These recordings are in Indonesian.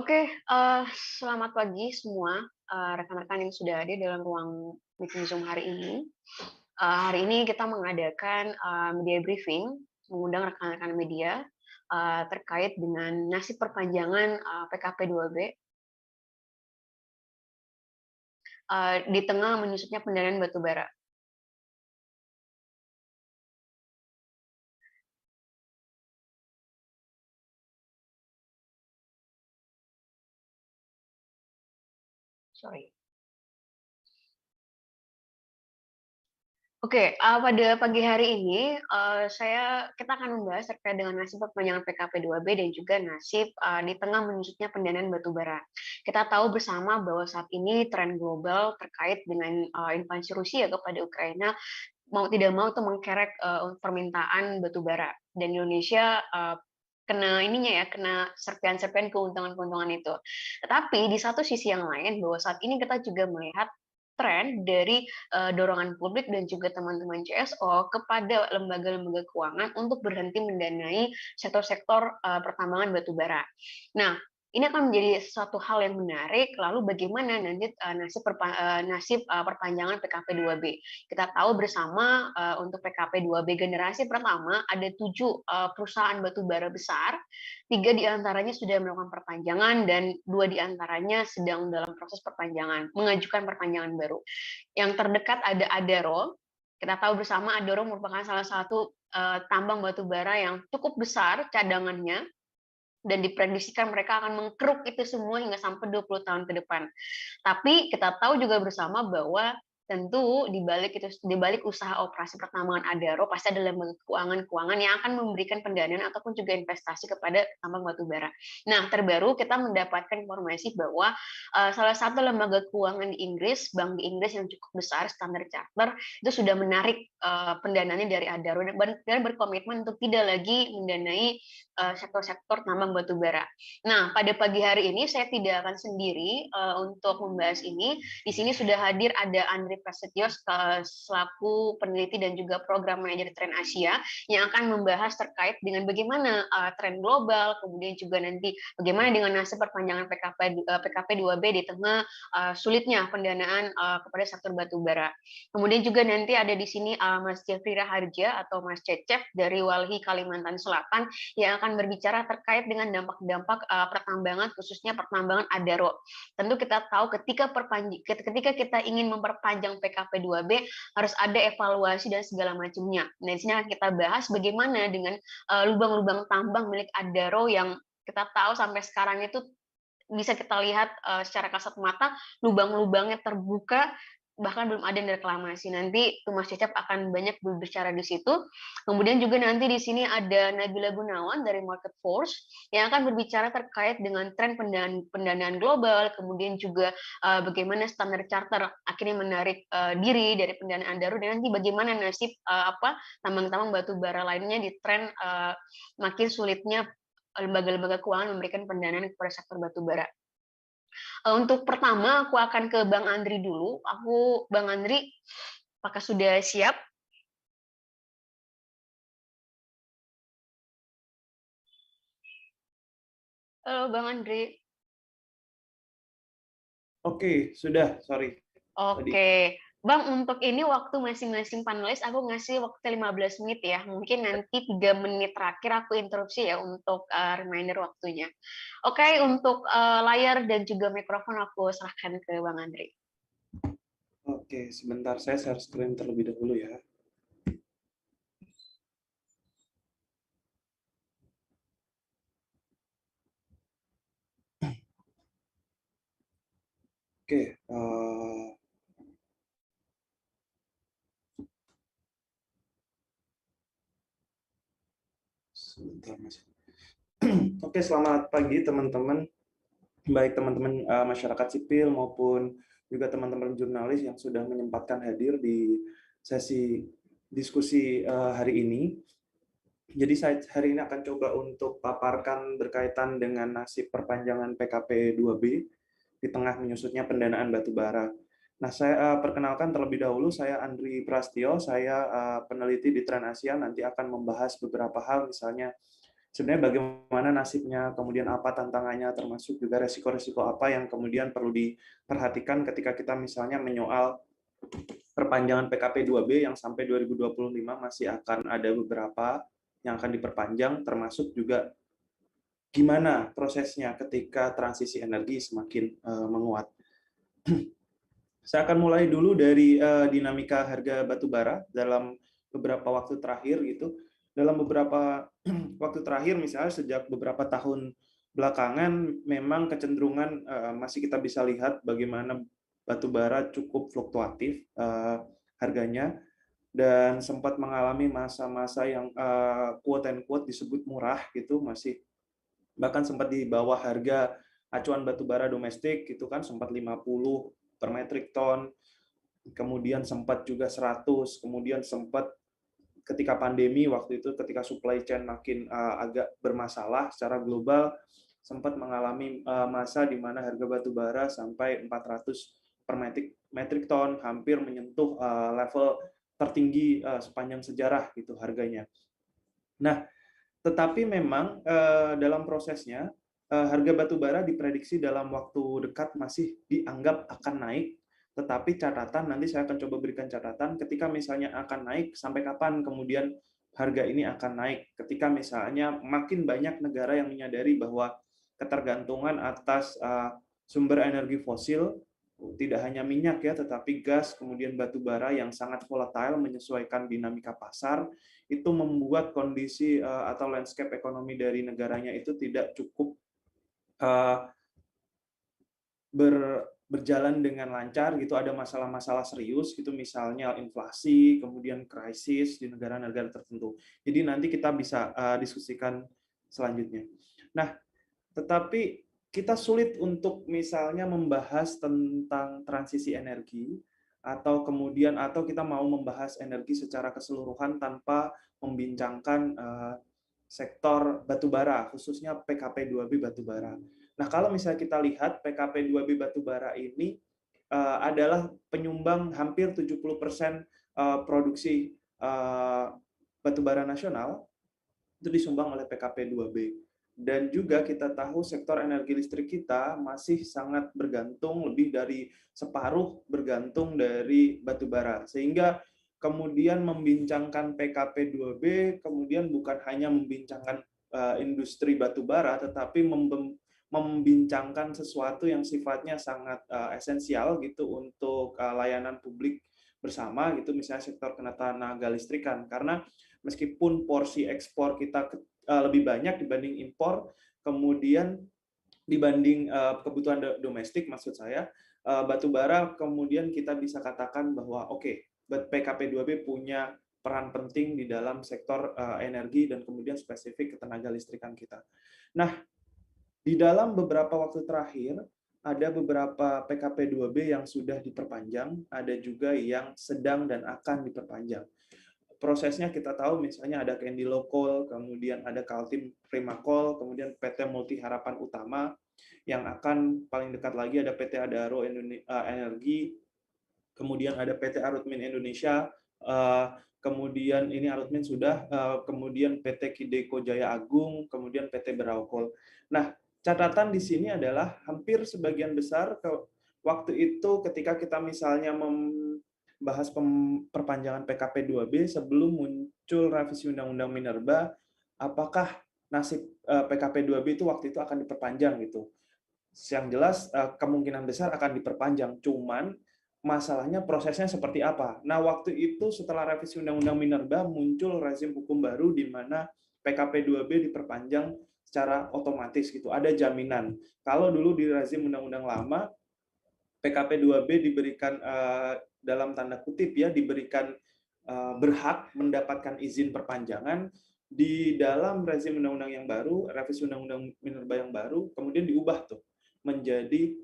Oke, selamat pagi semua, rekan-rekan yang sudah hadir dalam ruang meeting Zoom hari ini. Hari ini kita mengadakan, media briefing, mengundang rekan-rekan media, terkait dengan nasib perpanjangan, PKP 2B, di tengah menyusutnya pendanaan batubara. Sorry. Oke, pada pagi hari ini, kita akan membahas terkait dengan nasib perpanjangan PKP 2B dan juga nasib, di tengah menyusutnya pendanaan batubara. Kita tahu bersama bahwa saat ini tren global terkait dengan, invasi Rusia kepada Ukraina mau tidak mau itu mengkerek, permintaan batubara dan Indonesia, kena ininya ya, kena serpihan-serpihan keuntungan-keuntungan itu. Tetapi di satu sisi yang lain bahwa saat ini kita juga melihat tren dari, dorongan publik dan juga teman-teman CSO kepada lembaga-lembaga keuangan untuk berhenti mendanai sektor-sektor, pertambangan batubara. Nah, ini akan menjadi suatu hal yang menarik, lalu bagaimana nanti, nasib, perpanjangan PKP 2B. Kita tahu bersama, untuk PKP 2B generasi pertama ada 7 perusahaan batubara besar, 3 di antaranya sudah melakukan perpanjangan dan 2 di antaranya sedang dalam proses perpanjangan, mengajukan perpanjangan baru. Yang terdekat ada Adaro. Kita tahu bersama Adaro merupakan salah satu, tambang batubara yang cukup besar cadangannya dan diprediksikan mereka akan mengkeruk itu semua hingga sampai 20 tahun ke depan. Tapi kita tahu juga bersama bahwa tentu di balik usaha operasi pertambangan Adaro pasti ada lembaga keuangan-keuangan yang akan memberikan pendanaan ataupun juga investasi kepada tambang batubara. Nah, terbaru kita mendapatkan informasi bahwa salah satu lembaga keuangan di Inggris, bank di Inggris yang cukup besar, Standard Chartered, itu sudah menarik pendanaannya dari Adaro dan berkomitmen untuk tidak lagi mendanai sektor-sektor tambang batubara. Nah, pada pagi hari ini saya tidak akan sendiri untuk membahas ini. Di sini sudah hadir ada Andri Prasetyo selaku peneliti dan juga program manajer Tren Asia yang akan membahas terkait dengan bagaimana tren global, kemudian juga nanti bagaimana dengan nasib perpanjangan PKP 2B di tengah sulitnya pendanaan kepada sektor batubara. Kemudian juga nanti ada di sini Mas Jeffrey Raharja atau Mas Cecep dari Walhi Kalimantan Selatan yang akan berbicara terkait dengan dampak-dampak pertambangan khususnya pertambangan Adaro. Tentu kita tahu ketika kita ingin memperpanjang PKP 2B harus ada evaluasi dan segala macamnya. Nah, di sini akan kita bahas bagaimana dengan lubang-lubang tambang milik Adaro yang kita tahu sampai sekarang itu bisa kita lihat secara kasat mata lubang-lubangnya terbuka bahkan belum ada yang reklamasi. Nanti Mas Cecep akan banyak berbicara di situ. Kemudian juga nanti di sini ada Nabila Gunawan dari Market Force yang akan berbicara terkait dengan tren pendanaan global, kemudian juga bagaimana Standard Chartered akhirnya menarik diri dari pendanaan daru dan nanti bagaimana nasib tambang-tambang batu bara lainnya di tren makin sulitnya lembaga-lembaga keuangan memberikan pendanaan kepada sektor batubara. Untuk pertama aku akan ke Bang Andri dulu. Bang Andri, apakah sudah siap? Halo Bang Andri. Oke, sudah, sorry. Tadi. Oke. Bang, untuk ini waktu masing-masing panelis aku ngasih waktu 15 menit ya. Mungkin nanti 3 menit terakhir aku interupsi ya untuk reminder waktunya. Oke, untuk layar dan juga mikrofon aku serahkan ke Bang Andri. Oke, sebentar saya share screen terlebih dahulu ya. Oke, sebentar Mas. Oke, selamat pagi teman-teman. Baik teman-teman masyarakat sipil maupun juga teman-teman jurnalis yang sudah menyempatkan hadir di sesi diskusi hari ini. Jadi saya hari ini akan coba untuk paparkan berkaitan dengan nasib perpanjangan PKP 2B di tengah menyusutnya pendanaan batubara. Nah, saya perkenalkan terlebih dahulu, saya Andri Prastio, saya peneliti di Tren Asia, nanti akan membahas beberapa hal, misalnya sebenarnya bagaimana nasibnya, kemudian apa tantangannya, termasuk juga resiko-resiko apa yang kemudian perlu diperhatikan ketika kita misalnya menyoal perpanjangan PKP 2B yang sampai 2025 masih akan ada beberapa yang akan diperpanjang, termasuk juga gimana prosesnya ketika transisi energi semakin menguat. Saya akan mulai dulu dari dinamika harga batu bara dalam beberapa waktu terakhir gitu. Dalam beberapa waktu terakhir, misalnya sejak beberapa tahun belakangan, memang kecenderungan masih kita bisa lihat bagaimana batu bara cukup fluktuatif harganya, dan sempat mengalami masa-masa yang quote and quote disebut murah gitu, masih bahkan sempat di bawah harga acuan batu bara domestik gitu kan, sempat 50 per metric ton, kemudian sempat juga 100, kemudian sempat ketika pandemi waktu itu, ketika supply chain makin agak bermasalah secara global, sempat mengalami masa di mana harga batu bara sampai 400 per metric ton, hampir menyentuh level tertinggi sepanjang sejarah gitu harganya. Nah, tetapi memang dalam prosesnya harga batu bara diprediksi dalam waktu dekat masih dianggap akan naik, tetapi catatan, nanti saya akan coba berikan catatan ketika misalnya akan naik, sampai kapan kemudian harga ini akan naik. Ketika misalnya makin banyak negara yang menyadari bahwa ketergantungan atas sumber energi fosil, tidak hanya minyak ya, tetapi gas, kemudian batu bara yang sangat volatile menyesuaikan dinamika pasar, itu membuat kondisi atau landscape ekonomi dari negaranya itu tidak cukup berjalan dengan lancar gitu, ada masalah-masalah serius gitu, misalnya inflasi, kemudian krisis di negara-negara tertentu. Jadi nanti kita bisa diskusikan selanjutnya. Nah, tetapi kita sulit untuk misalnya membahas tentang transisi energi, atau kita mau membahas energi secara keseluruhan tanpa membincangkan sektor batubara, khususnya PKP 2B batubara. Nah, kalau misalnya kita lihat PKP 2B batubara ini adalah penyumbang hampir 70% produksi batubara nasional, itu disumbang oleh PKP 2B. Dan juga kita tahu sektor energi listrik kita masih sangat bergantung, lebih dari separuh bergantung dari batubara. Sehingga kemudian membincangkan PKP 2B, kemudian bukan hanya membincangkan industri batubara, tetapi membincangkan sesuatu yang sifatnya sangat esensial gitu untuk layanan publik bersama gitu, misalnya sektor ketenaga listrikan. Karena meskipun porsi ekspor kita lebih banyak dibanding impor, kemudian dibanding kebutuhan domestik, maksud saya, batu bara kemudian kita bisa katakan bahwa oke, PKP 2B punya peran penting di dalam sektor energi dan kemudian spesifik ketenaga listrikan kita. Nah, di dalam beberapa waktu terakhir, ada beberapa PKP 2B yang sudah diperpanjang, ada juga yang sedang dan akan diperpanjang. Prosesnya kita tahu, misalnya ada Candy Local, kemudian ada Kaltim Primakol, kemudian PT Multi Harapan Utama, yang akan paling dekat lagi ada PT Adaro Energi, kemudian ada PT Arutmin Indonesia, kemudian ini Arutmin sudah, kemudian PT Kideko Jaya Agung, kemudian PT Beraukol. Nah, catatan di sini adalah hampir sebagian besar waktu itu ketika kita misalnya bahas perpanjangan PKP 2B sebelum muncul revisi Undang-Undang Minerba, apakah nasib PKP 2B itu waktu itu akan diperpanjang gitu. Yang jelas kemungkinan besar akan diperpanjang, cuman masalahnya prosesnya seperti apa. Nah, waktu itu setelah revisi Undang-Undang Minerba muncul rezim hukum baru di mana PKP 2B diperpanjang secara otomatis gitu. Ada jaminan. Kalau dulu di rezim Undang-Undang lama PKP 2B diberikan dalam tanda kutip ya, diberikan berhak mendapatkan izin perpanjangan. Di dalam rezim undang-undang yang baru, revisi undang-undang Minerba yang baru, kemudian diubah tuh menjadi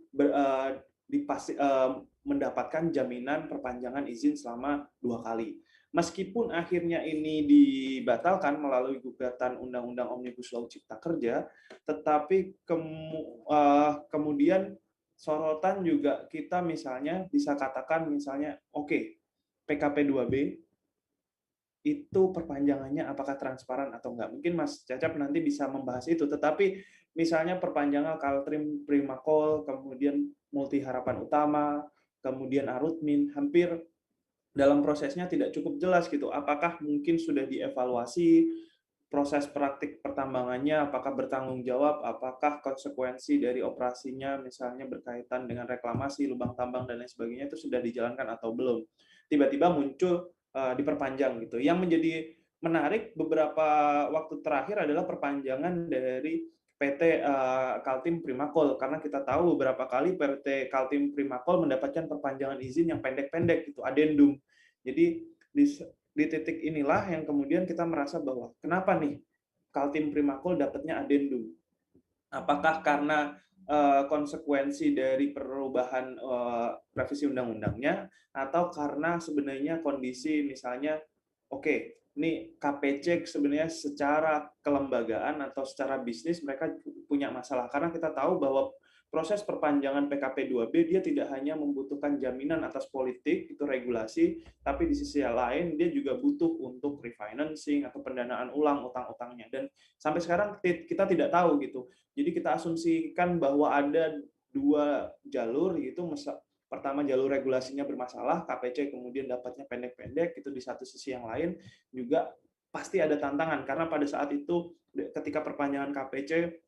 mendapatkan jaminan perpanjangan izin selama 2 kali. Meskipun akhirnya ini dibatalkan melalui gugatan Undang-Undang Omnibus Law Cipta Kerja, tetapi kemudian sorotan juga kita misalnya bisa katakan misalnya, oke, PKP 2B itu perpanjangannya apakah transparan atau enggak. Mungkin Mas Cacap nanti bisa membahas itu, tetapi misalnya perpanjangan Kaltrim Primakol, kemudian Multi Harapan Utama, kemudian Arutmin, hampir dalam prosesnya tidak cukup jelas gitu. Apakah mungkin sudah dievaluasi proses praktik pertambangannya, apakah bertanggung jawab, apakah konsekuensi dari operasinya misalnya berkaitan dengan reklamasi, lubang tambang dan lain sebagainya itu sudah dijalankan atau belum. Tiba-tiba muncul diperpanjang gitu. Yang menjadi menarik beberapa waktu terakhir adalah perpanjangan dari PT Kaltim Primakol, karena kita tahu beberapa kali PT Kaltim Primakol mendapatkan perpanjangan izin yang pendek-pendek gitu, adendum. Jadi di titik inilah yang kemudian kita merasa bahwa kenapa nih Kaltim Primakol dapatnya adendum? Apakah karena konsekuensi dari perubahan revisi undang-undangnya, atau karena sebenarnya kondisi misalnya, oke, ini KPC sebenarnya secara kelembagaan atau secara bisnis mereka punya masalah, karena kita tahu bahwa proses perpanjangan PKP 2B dia tidak hanya membutuhkan jaminan atas politik itu regulasi, tapi di sisi lain dia juga butuh untuk refinancing atau pendanaan ulang utang-utangnya, dan sampai sekarang kita tidak tahu gitu. Jadi kita asumsikan bahwa ada dua jalur, yaitu pertama jalur regulasinya bermasalah, KPC kemudian dapatnya pendek-pendek, itu di satu sisi yang lain juga pasti ada tantangan, karena pada saat itu ketika perpanjangan KPC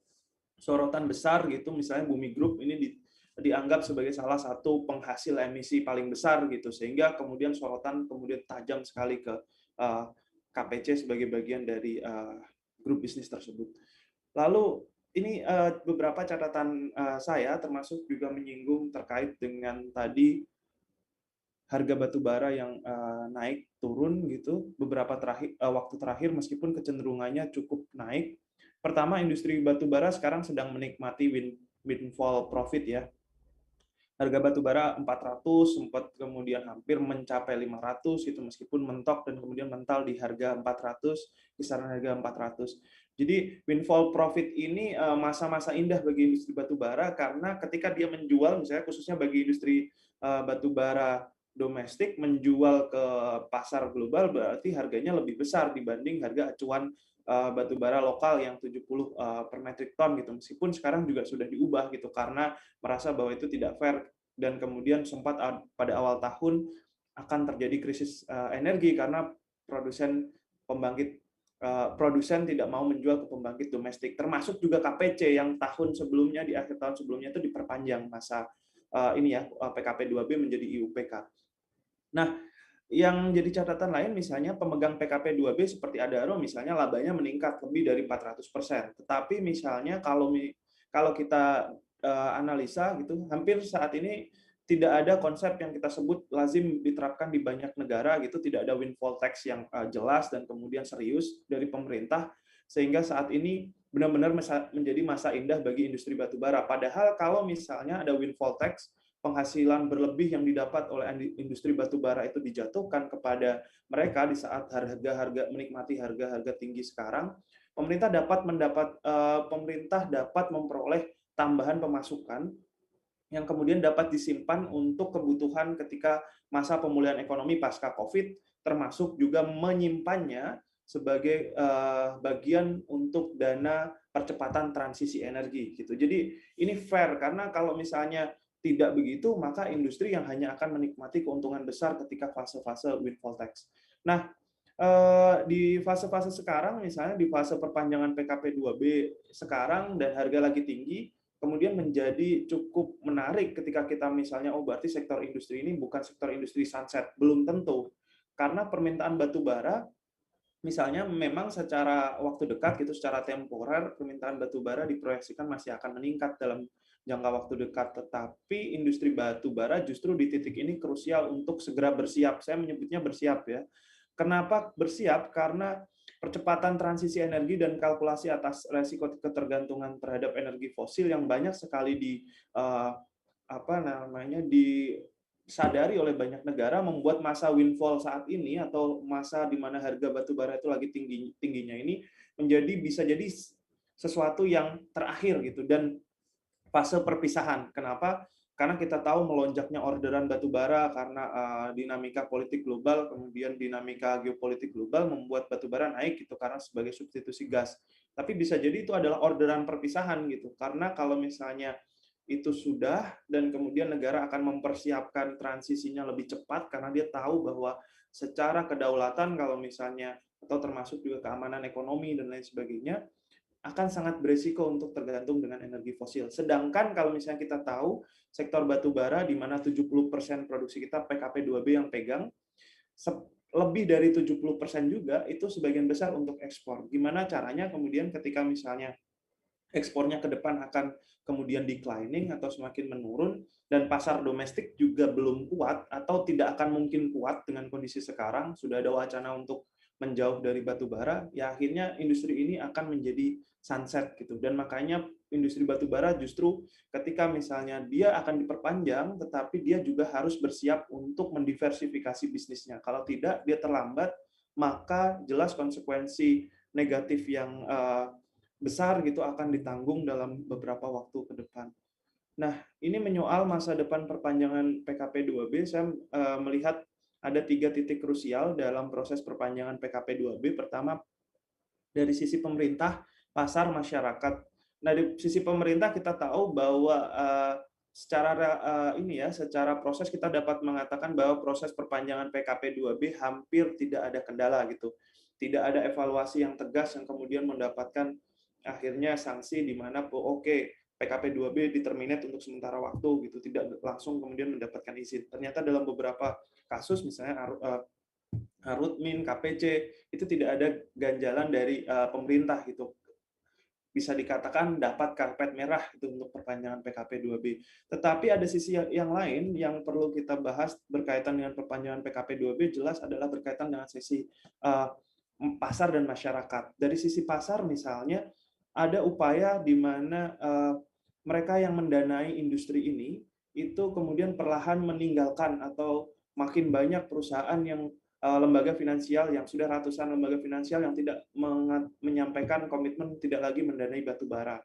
sorotan besar gitu, misalnya Bumi Group ini dianggap sebagai salah satu penghasil emisi paling besar gitu, sehingga kemudian sorotan kemudian tajam sekali ke KPC sebagai bagian dari grup bisnis tersebut. Lalu ini beberapa catatan saya, termasuk juga menyinggung terkait dengan tadi harga batu bara yang naik turun gitu beberapa waktu terakhir, meskipun kecenderungannya cukup naik. Pertama, industri batu bara sekarang sedang menikmati windfall profit ya. Harga batu bara 400, sempat kemudian hampir mencapai 500 itu, meskipun mentok dan kemudian mental di harga 400, kisaran harga 400. Jadi windfall profit ini masa-masa indah bagi industri batu bara, karena ketika dia menjual, misalnya khususnya bagi industri batu bara domestik, menjual ke pasar global berarti harganya lebih besar dibanding harga acuan batu bara lokal yang 70 per metric ton gitu, meskipun sekarang juga sudah diubah gitu karena merasa bahwa itu tidak fair, dan kemudian sempat pada awal tahun akan terjadi krisis energi karena produsen tidak mau menjual ke pembangkit domestik, termasuk juga KPC yang tahun sebelumnya, di akhir tahun sebelumnya itu diperpanjang masa PKP 2B menjadi IUPK. Nah, yang jadi catatan lain misalnya pemegang PKP 2B seperti Adaro misalnya labanya meningkat lebih dari 400%. Tetapi misalnya kalau kita analisa gitu, hampir saat ini tidak ada konsep yang kita sebut lazim diterapkan di banyak negara gitu, tidak ada windfall tax yang jelas dan kemudian serius dari pemerintah, sehingga saat ini benar-benar menjadi masa indah bagi industri batubara. Padahal kalau misalnya ada windfall tax, penghasilan berlebih yang didapat oleh industri batubara itu dijatuhkan kepada mereka di saat harga-harga menikmati harga-harga tinggi sekarang, pemerintah dapat memperoleh tambahan pemasukan yang kemudian dapat disimpan untuk kebutuhan ketika masa pemulihan ekonomi pasca Covid, termasuk juga menyimpannya sebagai bagian untuk dana percepatan transisi energi gitu. Jadi ini fair, karena kalau misalnya tidak begitu, maka industri yang hanya akan menikmati keuntungan besar ketika fase-fase windfall tax. Nah, di fase-fase sekarang, misalnya di fase perpanjangan PKP 2B sekarang dan harga lagi tinggi, kemudian menjadi cukup menarik ketika kita misalnya, oh berarti sektor industri ini bukan sektor industri sunset. Belum tentu. Karena permintaan batu bara, misalnya memang secara waktu dekat gitu, secara temporer, permintaan batu bara diproyeksikan masih akan meningkat dalam jangka waktu dekat. Tetapi industri batu bara justru di titik ini krusial untuk segera bersiap. Saya menyebutnya bersiap ya. Kenapa bersiap? Karena percepatan transisi energi dan kalkulasi atas resiko ketergantungan terhadap energi fosil yang banyak sekali disadari oleh banyak negara, membuat masa windfall saat ini atau masa di mana harga batu bara itu lagi tingginya ini menjadi bisa jadi sesuatu yang terakhir gitu, dan fase perpisahan. Kenapa? karena kita tahu melonjaknya orderan batu bara karena dinamika politik global, kemudian dinamika geopolitik global membuat batu bara naik gitu karena sebagai substitusi gas. Tapi bisa jadi itu adalah orderan perpisahan gitu, karena kalau misalnya itu sudah dan kemudian negara akan mempersiapkan transisinya lebih cepat karena dia tahu bahwa secara kedaulatan kalau misalnya atau termasuk juga keamanan ekonomi dan lain sebagainya akan sangat beresiko untuk tergantung dengan energi fosil. Sedangkan kalau misalnya kita tahu sektor batu bara di mana 70% produksi kita PKP2B yang pegang, lebih dari 70% juga itu sebagian besar untuk ekspor. Gimana caranya kemudian ketika misalnya ekspornya ke depan akan kemudian declining atau semakin menurun dan pasar domestik juga belum kuat atau tidak akan mungkin kuat dengan kondisi sekarang, sudah ada wacana untuk menjauh dari batu bara, ya akhirnya industri ini akan menjadi sunset gitu. Dan makanya industri batu bara justru ketika misalnya dia akan diperpanjang, tetapi dia juga harus bersiap untuk mendiversifikasi bisnisnya. Kalau tidak, dia terlambat, maka jelas konsekuensi negatif yang besar gitu akan ditanggung dalam beberapa waktu ke depan. Nah, ini menyoal masa depan perpanjangan PKP2B, saya melihat ada 3 titik krusial dalam proses perpanjangan PKP2B. Pertama, dari sisi pemerintah, pasar, masyarakat. Nah, di sisi pemerintah kita tahu bahwa secara proses kita dapat mengatakan bahwa proses perpanjangan PKP2B hampir tidak ada kendala gitu. Tidak ada evaluasi yang tegas yang kemudian mendapatkan akhirnya sanksi di mana PKP2B diterminate untuk sementara waktu gitu, tidak langsung kemudian mendapatkan izin. Ternyata dalam beberapa kasus misalnya Harutmin, KPC, itu tidak ada ganjalan dari pemerintah gitu. Bisa dikatakan dapat karpet merah itu untuk perpanjangan PKP2B. Tetapi ada sisi yang lain yang perlu kita bahas berkaitan dengan perpanjangan PKP2B, jelas adalah berkaitan dengan sisi pasar dan masyarakat. Dari sisi pasar misalnya, ada upaya di mana mereka yang mendanai industri ini itu kemudian perlahan meninggalkan atau makin banyak perusahaan yang lembaga finansial yang sudah ratusan lembaga finansial yang tidak menyampaikan komitmen tidak lagi mendanai batu bara.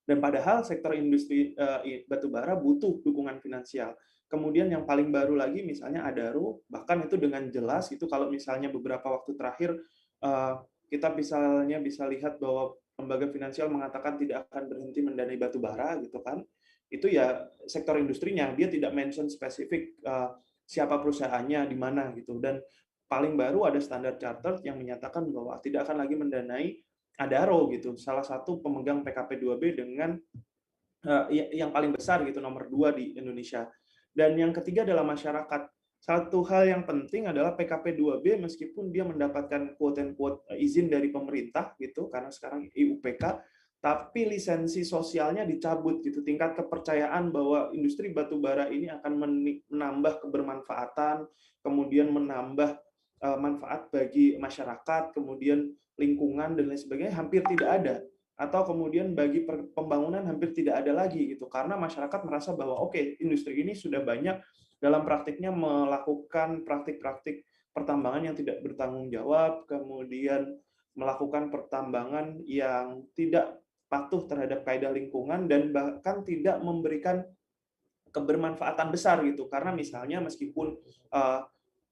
Dan padahal sektor industri batu bara butuh dukungan finansial. Kemudian yang paling baru lagi misalnya Adaro, bahkan itu dengan jelas itu kalau misalnya beberapa waktu terakhir kita misalnya bisa lihat bahwa lembaga finansial mengatakan tidak akan berhenti mendanai batu bara gitu kan. Itu ya sektor industrinya, dia tidak mention spesifik siapa perusahaannya di mana gitu. Dan paling baru ada Standard Chartered yang menyatakan bahwa tidak akan lagi mendanai Adaro gitu, salah satu pemegang PKP2B dengan yang paling besar gitu, nomor 2 di Indonesia. Dan yang ketiga adalah masyarakat. Satu hal yang penting adalah PKP2B meskipun dia mendapatkan quote and quote izin dari pemerintah gitu karena sekarang IUPK, tapi lisensi sosialnya dicabut gitu. Tingkat kepercayaan bahwa industri batu bara ini akan menambah kebermanfaatan, kemudian menambah manfaat bagi masyarakat, kemudian lingkungan dan lain sebagainya hampir tidak ada, atau kemudian bagi pembangunan hampir tidak ada lagi gitu karena masyarakat merasa bahwa industri ini sudah banyak dalam praktiknya melakukan praktik-praktik pertambangan yang tidak bertanggung jawab, kemudian melakukan pertambangan yang tidak patuh terhadap kaidah lingkungan dan bahkan tidak memberikan kebermanfaatan besar gitu karena misalnya meskipun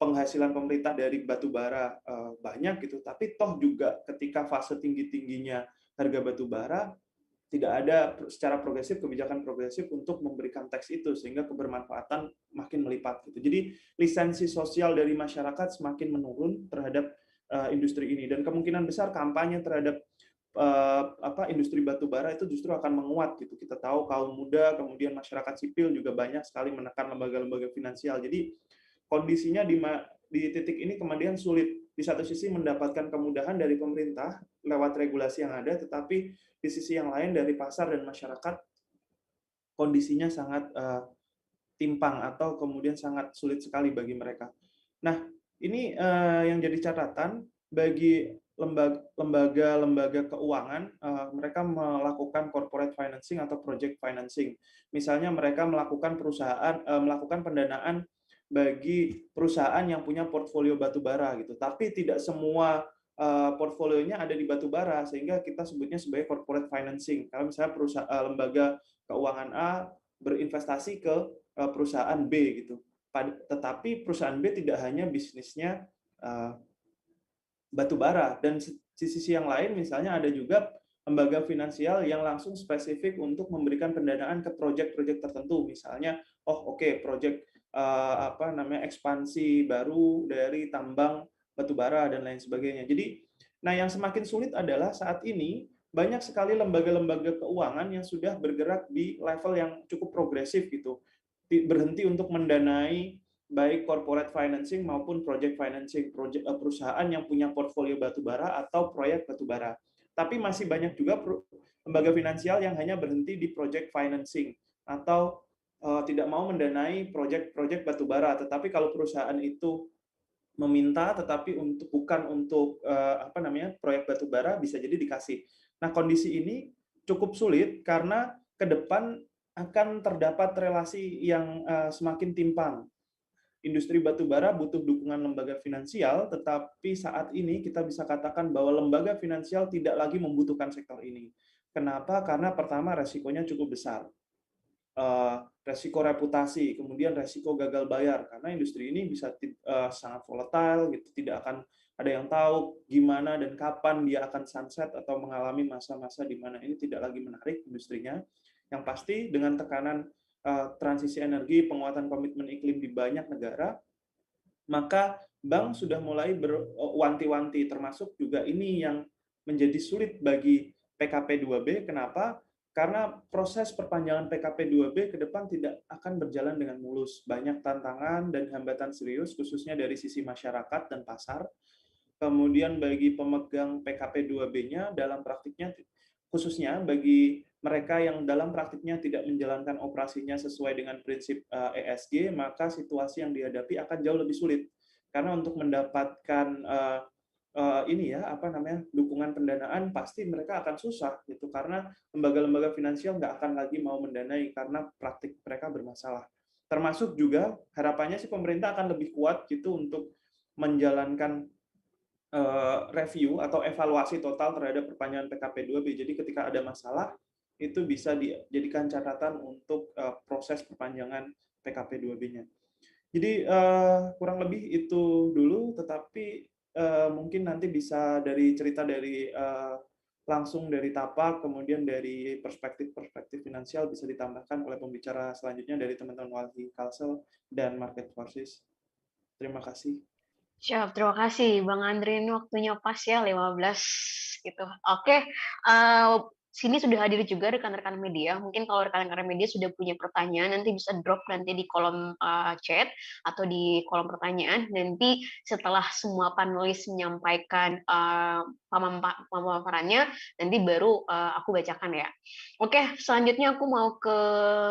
penghasilan pemerintah dari batu bara banyak gitu, tapi toh juga ketika fase tinggi-tingginya harga batu bara tidak ada secara progresif kebijakan progresif untuk memberikan teks itu sehingga kebermanfaatan makin melipat gitu. Jadi lisensi sosial dari masyarakat semakin menurun terhadap industri ini dan kemungkinan besar kampanye terhadap industri batu bara itu justru akan menguat gitu. Kita tahu kaum muda kemudian masyarakat sipil juga banyak sekali menekan lembaga-lembaga finansial. Jadi kondisinya di titik ini kemudian sulit. Di satu sisi mendapatkan kemudahan dari pemerintah lewat regulasi yang ada, tetapi di sisi yang lain dari pasar dan masyarakat kondisinya sangat timpang atau kemudian sangat sulit sekali bagi mereka. Nah, ini yang jadi catatan bagi lembaga-lembaga keuangan, mereka melakukan corporate financing atau project financing. Misalnya mereka melakukan pendanaan bagi perusahaan yang punya portfolio batu bara gitu. Tapi tidak semua portfolionya ada di batu bara sehingga kita sebutnya sebagai corporate financing. Kalau misalnya lembaga keuangan A berinvestasi ke perusahaan B gitu. Tetapi perusahaan B tidak hanya bisnisnya batu bara, dan di sisi yang lain misalnya ada juga lembaga finansial yang langsung spesifik untuk memberikan pendanaan ke proyek-proyek tertentu, misalnya proyek ekspansi baru dari tambang batu bara dan lain sebagainya. Jadi yang semakin sulit adalah saat ini banyak sekali lembaga-lembaga keuangan yang sudah bergerak di level yang cukup progresif gitu, berhenti untuk mendanai baik corporate financing maupun project financing, perusahaan yang punya portfolio batubara atau proyek batubara. Tapi masih banyak juga lembaga finansial yang hanya berhenti di project financing atau tidak mau mendanai proyek-proyek batubara. Tetapi kalau perusahaan itu meminta, tetapi bukan untuk proyek batubara, bisa jadi dikasih. Nah, kondisi ini cukup sulit karena ke depan akan terdapat relasi yang semakin timpang. Industri batubara butuh dukungan lembaga finansial, tetapi saat ini kita bisa katakan bahwa lembaga finansial tidak lagi membutuhkan sektor ini. Kenapa? Karena pertama resikonya cukup besar. Resiko reputasi, kemudian resiko gagal bayar, karena industri ini bisa sangat volatile, gitu, tidak akan ada yang tahu gimana dan kapan dia akan sunset atau mengalami masa-masa di mana ini tidak lagi menarik industrinya. Yang pasti dengan tekanan transisi energi, penguatan komitmen iklim di banyak negara, maka bank sudah mulai berwanti-wanti, termasuk juga ini yang menjadi sulit bagi PKP 2B. Kenapa? Karena proses perpanjangan PKP 2B ke depan tidak akan berjalan dengan mulus. Banyak tantangan dan hambatan serius, khususnya dari sisi masyarakat dan pasar. Kemudian bagi pemegang PKP 2B-nya, dalam praktiknya, khususnya bagi mereka yang dalam praktiknya tidak menjalankan operasinya sesuai dengan prinsip ESG, maka situasi yang dihadapi akan jauh lebih sulit. Karena untuk mendapatkan dukungan pendanaan, pasti mereka akan susah gitu, karena lembaga-lembaga finansial nggak akan lagi mau mendanai karena praktik mereka bermasalah. Termasuk juga harapannya sih pemerintah akan lebih kuat gitu untuk menjalankan review atau evaluasi total terhadap perpanjangan PKP 2B. Jadi ketika ada masalah, itu bisa dijadikan catatan untuk proses perpanjangan PKP 2B-nya. Jadi kurang lebih itu dulu, tetapi mungkin nanti bisa dari cerita dari langsung dari Tapak, kemudian dari perspektif finansial bisa ditambahkan oleh pembicara selanjutnya dari teman-teman Walhi Kalsel dan Market Forces. Terima kasih. Siap, terima kasih Bang Andre, ini waktunya pas ya 15 gitu. Oke, sini sudah hadir juga rekan-rekan media. Mungkin kalau rekan-rekan media sudah punya pertanyaan, nanti bisa drop nanti di kolom chat atau di kolom pertanyaan. Nanti setelah semua panelis menyampaikan pemaparannya, nanti baru aku bacakan ya. Oke, selanjutnya aku mau ke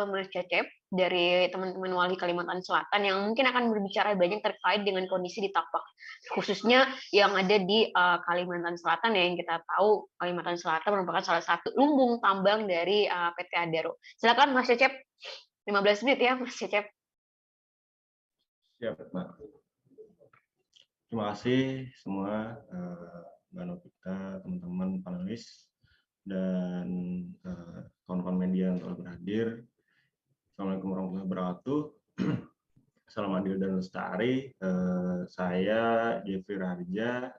Mas Cecep dari teman-teman Wali Kalimantan Selatan yang mungkin akan berbicara banyak terkait dengan kondisi di Tapak, khususnya yang ada di Kalimantan Selatan ya, yang kita tahu Kalimantan Selatan merupakan salah satu lumbung tambang dari PT Adaro. Silakan Mas Cecep, 15 menit ya Mas Cecep. Siap, Mbak. Terima kasih semua, Mbak Novita, teman-teman panelis, dan kawan-kawan media yang telah berhadir. Assalamualaikum warahmatullahi wabarakatuh. Salam adil dan lestari. Saya Jeffrey Raharja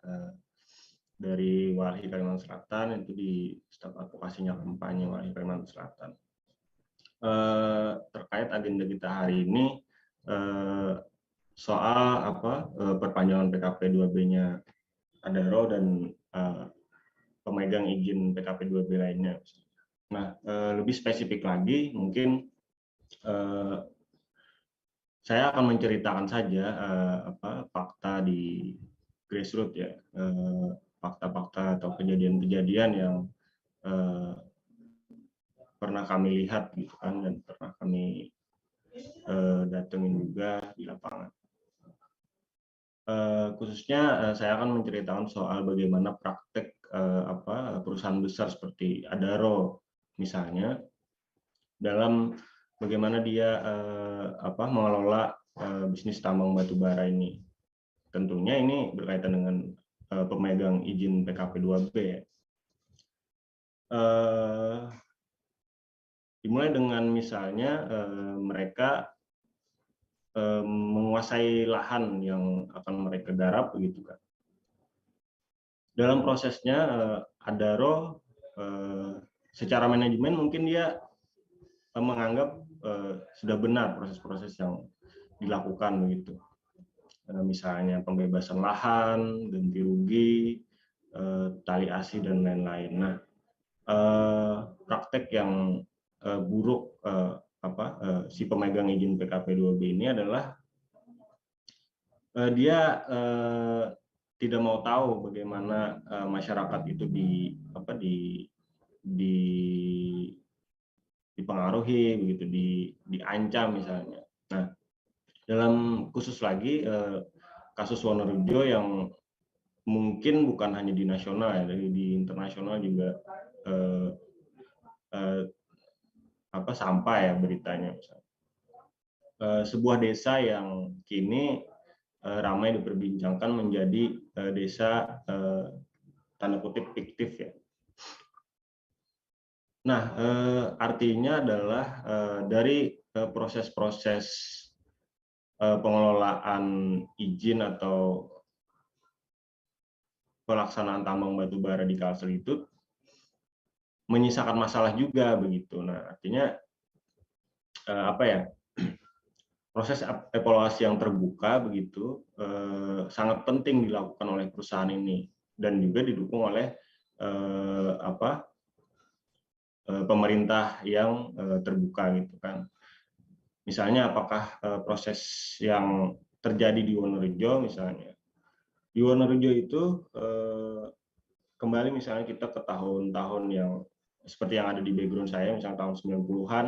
dari Walhi Kalimantan Selatan, itu di staf advokasinya kampanye Walhi Kalimantan Selatan. Terkait agenda kita hari ini soal perpanjangan PKP 2B-nya Adaro dan pemegang izin PKP 2B lainnya. Nah, lebih spesifik lagi, mungkin saya akan menceritakan saja fakta di grassroots ya, fakta-fakta atau kejadian-kejadian yang pernah kami lihat gitu kan, dan pernah kami datengin juga di lapangan. Khususnya saya akan menceritakan soal bagaimana praktek perusahaan besar seperti Adaro misalnya dalam bagaimana dia mengelola bisnis tambang batu bara ini. Tentunya ini berkaitan dengan pemegang izin PKP 2B. Dimulai dengan misalnya mereka menguasai lahan yang akan mereka garap begitu kan. Dalam prosesnya Adaro secara manajemen mungkin dia menganggap sudah benar proses-proses yang dilakukan begitu. Misalnya pembebasan lahan, ganti rugi, tali asi dan lain-lain. Nah, praktek yang buruk si pemegang izin PKP 2B ini adalah dia tidak mau tahu bagaimana masyarakat itu dipengaruhi begitu, diancam misalnya. Nah, dalam khusus lagi kasus Wonorejo yang mungkin bukan hanya di nasional ya, di internasional juga sampai ya beritanya misalnya. Sebuah desa yang kini ramai diperbincangkan menjadi desa tanda kutip fiktif ya. Nah, artinya adalah dari proses-proses pengelolaan izin atau pelaksanaan tambang batu bara di Kalsel itu menyisakan masalah juga begitu. Nah, artinya proses evaluasi yang terbuka begitu sangat penting dilakukan oleh perusahaan ini dan juga didukung oleh pemerintah yang terbuka gitu kan. Misalnya apakah proses yang terjadi di Wonorejo misalnya. Di Wonorejo itu kembali misalnya kita ke tahun-tahun yang seperti yang ada di background saya, misalnya tahun 90-an,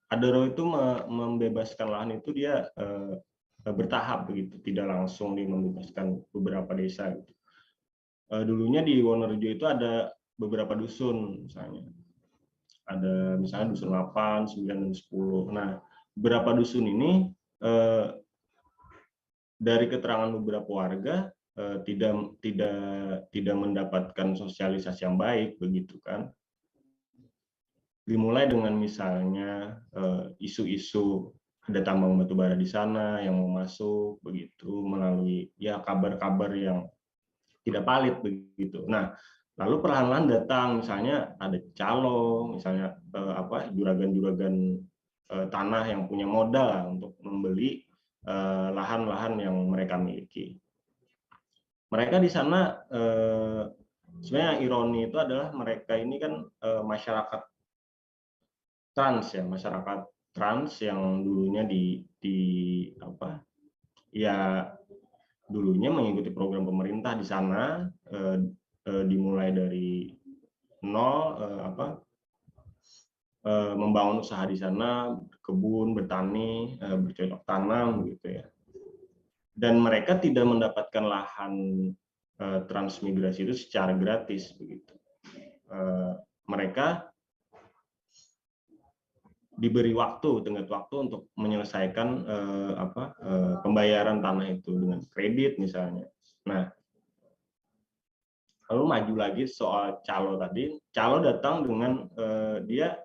Adaro itu membebaskan lahan itu dia bertahap begitu, tidak langsung membebaskan beberapa desa. Gitu. Dulunya di Wonorejo itu ada beberapa dusun misalnya. Ada misalnya dusun 8, 9, dan 10. Nah, beberapa dusun ini dari keterangan beberapa warga tidak mendapatkan sosialisasi yang baik begitu kan. Dimulai dengan misalnya isu-isu ada tambang batu bara di sana yang mau masuk begitu melalui ya kabar-kabar yang tidak valid begitu. Nah, lalu perlahan-lahan datang misalnya ada calo, misalnya juragan-juragan tanah yang punya modal untuk membeli lahan-lahan yang mereka miliki. Mereka di sana sebenarnya ironi itu adalah mereka ini kan masyarakat trans ya, masyarakat trans yang dulunya dulunya mengikuti program pemerintah di sana, dimulai dari nol, membangun usaha di sana, kebun, bertani, bercocok tanam gitu ya. Dan mereka tidak mendapatkan lahan transmigrasi itu secara gratis begitu. Mereka diberi tenggat waktu untuk menyelesaikan pembayaran tanah itu dengan kredit misalnya. Nah, lalu maju lagi soal calo tadi. Calo datang dengan dia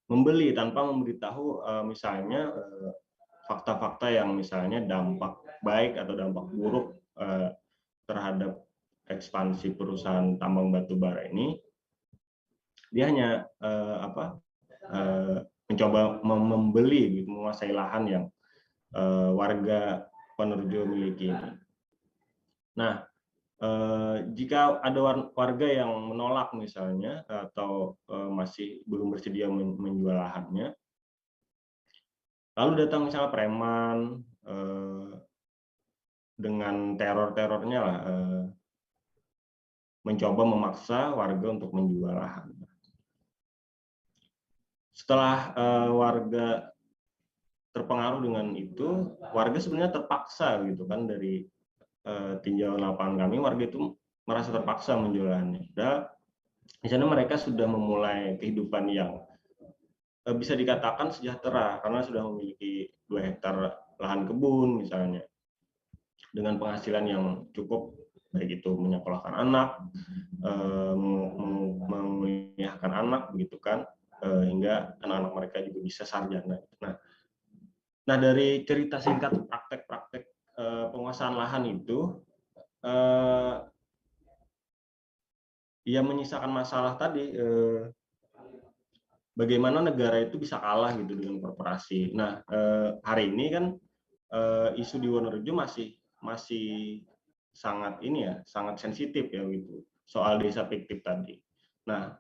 membeli tanpa memberitahu misalnya fakta-fakta yang misalnya dampak baik atau dampak buruk terhadap ekspansi perusahaan tambang batu bara ini. Dia hanya mencoba membeli, gitu, menguasai lahan yang warga Wonorejo miliki. Nah, jika ada warga yang menolak misalnya atau masih belum bersedia menjual lahannya, lalu datang misalnya preman dengan teror-terornya lah, mencoba memaksa warga untuk menjual lahan. Setelah warga terpengaruh dengan itu, warga sebenarnya terpaksa gitu kan, dari tinjauan lapangan kami, warga itu merasa terpaksa menjual lahannya. Dan di sana mereka sudah memulai kehidupan yang bisa dikatakan sejahtera karena sudah memiliki 2 hektar lahan kebun misalnya, dengan penghasilan yang cukup baik itu menyekolahkan anak, menguliahkan anak, begitu kan, hingga anak-anak mereka juga bisa sarjana. Nah, dari cerita singkat praktek-praktek penguasaan lahan itu, ia menyisakan masalah tadi, bagaimana negara itu bisa kalah gitu dengan korporasi. Nah, hari ini kan isu di Wonorejo masih sangat sangat sensitif ya gitu, soal desa fiktif tadi. Nah,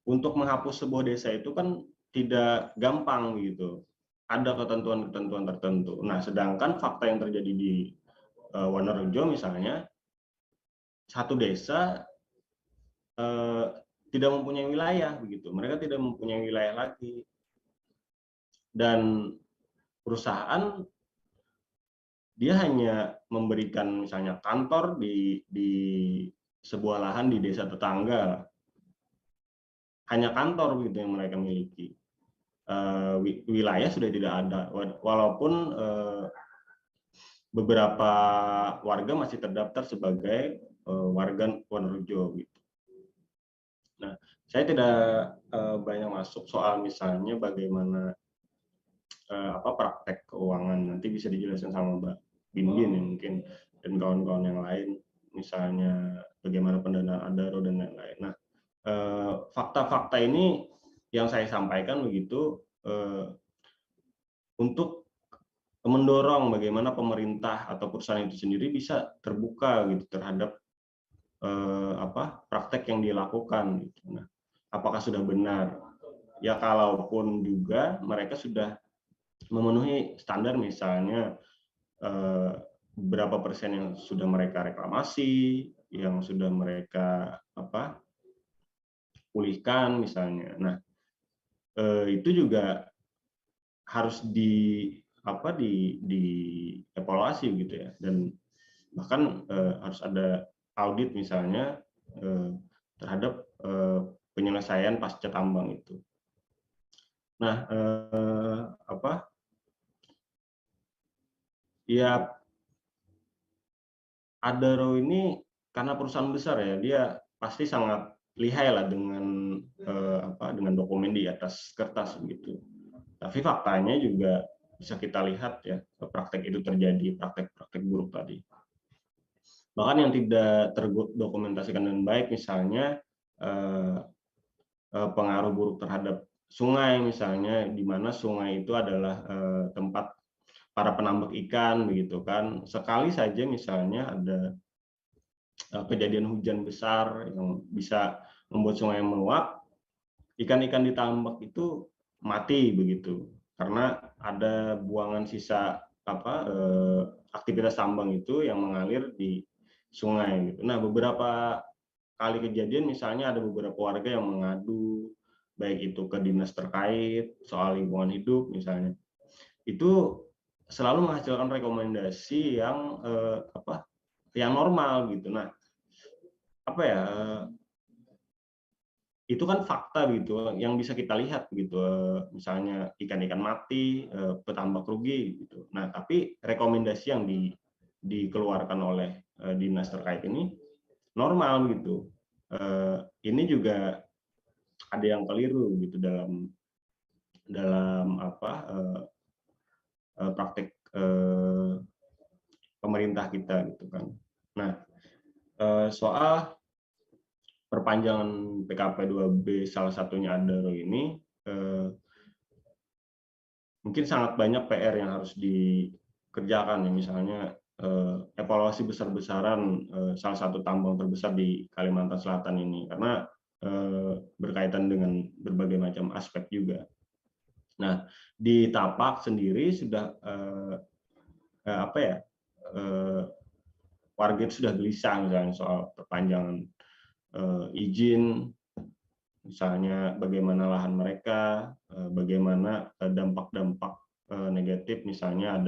untuk menghapus sebuah desa itu kan tidak gampang gitu. Ada ketentuan-ketentuan tertentu. Nah, sedangkan fakta yang terjadi di Wonorejo misalnya, satu desa tidak mempunyai wilayah begitu. Mereka tidak mempunyai wilayah lagi. Dan perusahaan dia hanya memberikan misalnya kantor di sebuah lahan di desa tetangga. Hanya kantor begitu yang mereka miliki. Wilayah sudah tidak ada, walaupun beberapa warga masih terdaftar sebagai warga Wonorejo gitu. Nah, saya tidak banyak masuk soal misalnya bagaimana praktek keuangan, nanti bisa dijelaskan sama Mbak Bindin ya, mungkin, dan kawan-kawan yang lain, misalnya bagaimana pendanaan Adaro dan lain-lain. Nah, fakta-fakta ini yang saya sampaikan begitu untuk mendorong bagaimana pemerintah atau perusahaan itu sendiri bisa terbuka gitu terhadap praktek yang dilakukan gitu. Nah, apakah sudah benar? Ya, kalaupun juga mereka sudah memenuhi standar, misalnya berapa persen yang sudah mereka reklamasi, yang sudah mereka pulihkan misalnya. Nah, itu juga harus dievaluasi gitu ya, dan bahkan harus ada audit misalnya terhadap penyelesaian pasca tambang itu. Nah, ya, Adaro ini karena perusahaan besar ya, dia pasti sangat lihai lah dengan dokumen di atas kertas begitu. Tapi faktanya juga bisa kita lihat ya, praktek itu terjadi, praktek-praktek buruk tadi. Bahkan yang tidak terdokumentasikan dengan baik, misalnya pengaruh buruk terhadap sungai, misalnya di mana sungai itu adalah tempat para penambak ikan begitu kan. Sekali saja misalnya ada kejadian hujan besar yang bisa membuat sungai meluap, ikan-ikan di tambak itu mati begitu, karena ada buangan sisa aktivitas tambang itu yang mengalir di sungai gitu. Nah, beberapa kali kejadian misalnya ada beberapa warga yang mengadu, baik itu ke dinas terkait soal lingkungan hidup misalnya, itu selalu menghasilkan rekomendasi yang yang normal gitu. Nah, itu kan fakta gitu yang bisa kita lihat gitu, misalnya ikan-ikan mati, petambak rugi gitu. Nah, tapi rekomendasi yang dikeluarkan oleh dinas terkait ini normal gitu. Ini juga ada yang keliru gitu dalam praktek pemerintah kita gitu kan. Nah, soal perpanjangan PKP 2B salah satunya Adaro ini, mungkin sangat banyak PR yang harus dikerjakan ya, misalnya evaluasi besar-besaran salah satu tambang terbesar di Kalimantan Selatan ini, karena berkaitan dengan berbagai macam aspek juga. Nah, di Tapak sendiri sudah warga itu sudah gelisah misalnya soal perpanjangan izin, misalnya bagaimana lahan mereka, bagaimana dampak-dampak negatif, misalnya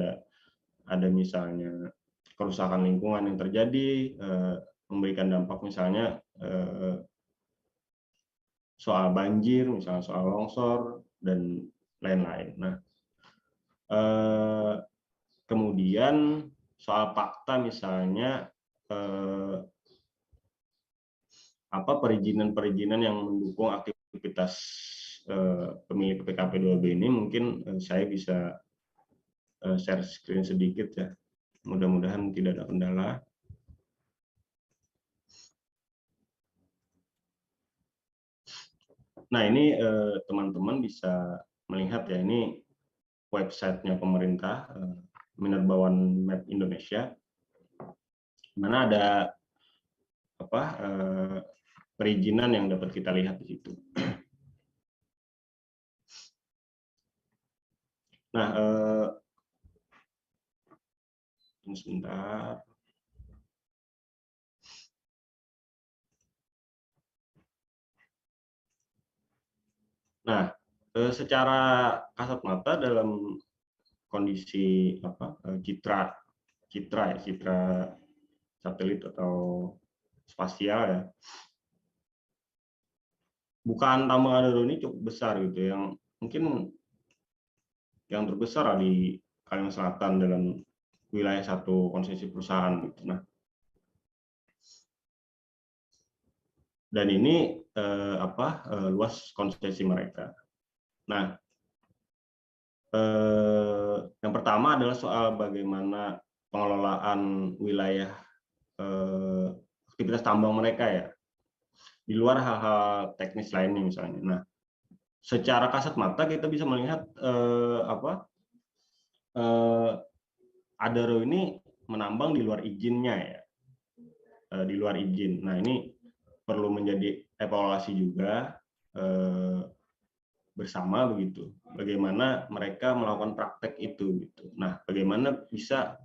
ada misalnya kerusakan lingkungan yang terjadi, memberikan dampak misalnya soal banjir, misalnya soal longsor dan lain-lain. Nah, kemudian soal fakta misalnya perizinan-perizinan yang mendukung aktivitas pemilik PKP 2B ini, mungkin saya bisa share screen sedikit ya. Mudah-mudahan tidak ada kendala. Nah, ini teman-teman bisa melihat ya, ini websitenya pemerintah, Minerbawan Map Indonesia, mana ada perizinan yang dapat kita lihat di situ. Nah, sebentar. Nah, secara kasat mata dalam kondisi citra satelit atau spasial ya, bukaan tambang Adaro ini cukup besar gitu, yang mungkin yang terbesar di Kalimantan Selatan dalam wilayah satu konsesi perusahaan gitu. Nah, dan ini luas konsesi mereka. Nah, yang pertama adalah soal bagaimana pengelolaan wilayah aktivitas tambang mereka ya, di luar hal-hal teknis lainnya misalnya. Nah, secara kasat mata kita bisa melihat Adaro ini menambang di luar izinnya ya, di luar izin. Nah, ini perlu menjadi evaluasi juga bersama begitu, bagaimana mereka melakukan praktek itu gitu. Nah, bagaimana bisa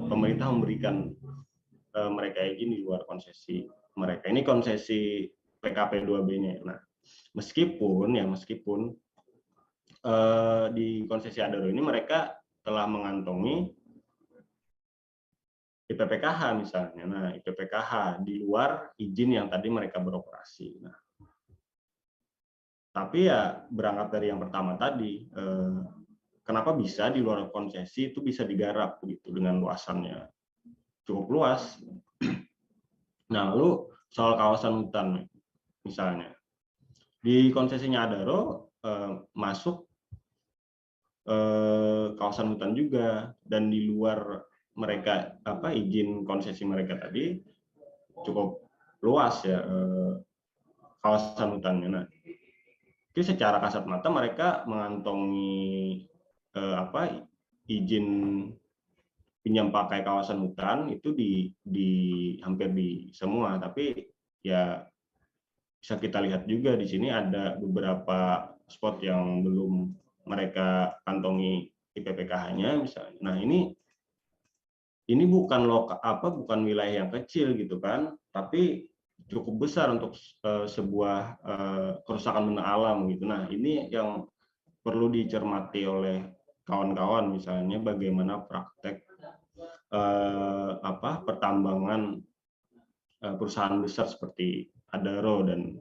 pemerintah memberikan mereka izin di luar konsesi mereka. Ini konsesi PKP 2B-nya. Nah, meskipun di konsesi Adaro ini mereka telah mengantongi IPPKH misalnya. Nah, IPPKH di luar izin yang tadi mereka beroperasi. Nah, tapi ya berangkat dari yang pertama tadi, kenapa bisa di luar konsesi itu bisa digarap begitu dengan luasannya cukup luas. Nah, lalu soal kawasan hutan misalnya, di konsesinya Adaro masuk kawasan hutan juga, dan di luar mereka izin konsesi mereka tadi cukup luas ya kawasan hutannya. Nah, jadi secara kasat mata mereka mengantongi izin pinjam pakai kawasan hutan itu di hampir di semua, tapi ya bisa kita lihat juga di sini ada beberapa spot yang belum mereka kantongi IPPKH-nya misalnya. Nah, ini bukan bukan wilayah yang kecil gitu kan, tapi cukup besar untuk sebuah kerusakan benda alam gitu. Nah, ini yang perlu dicermati oleh kawan-kawan, misalnya bagaimana praktek pertambangan perusahaan besar seperti Adaro dan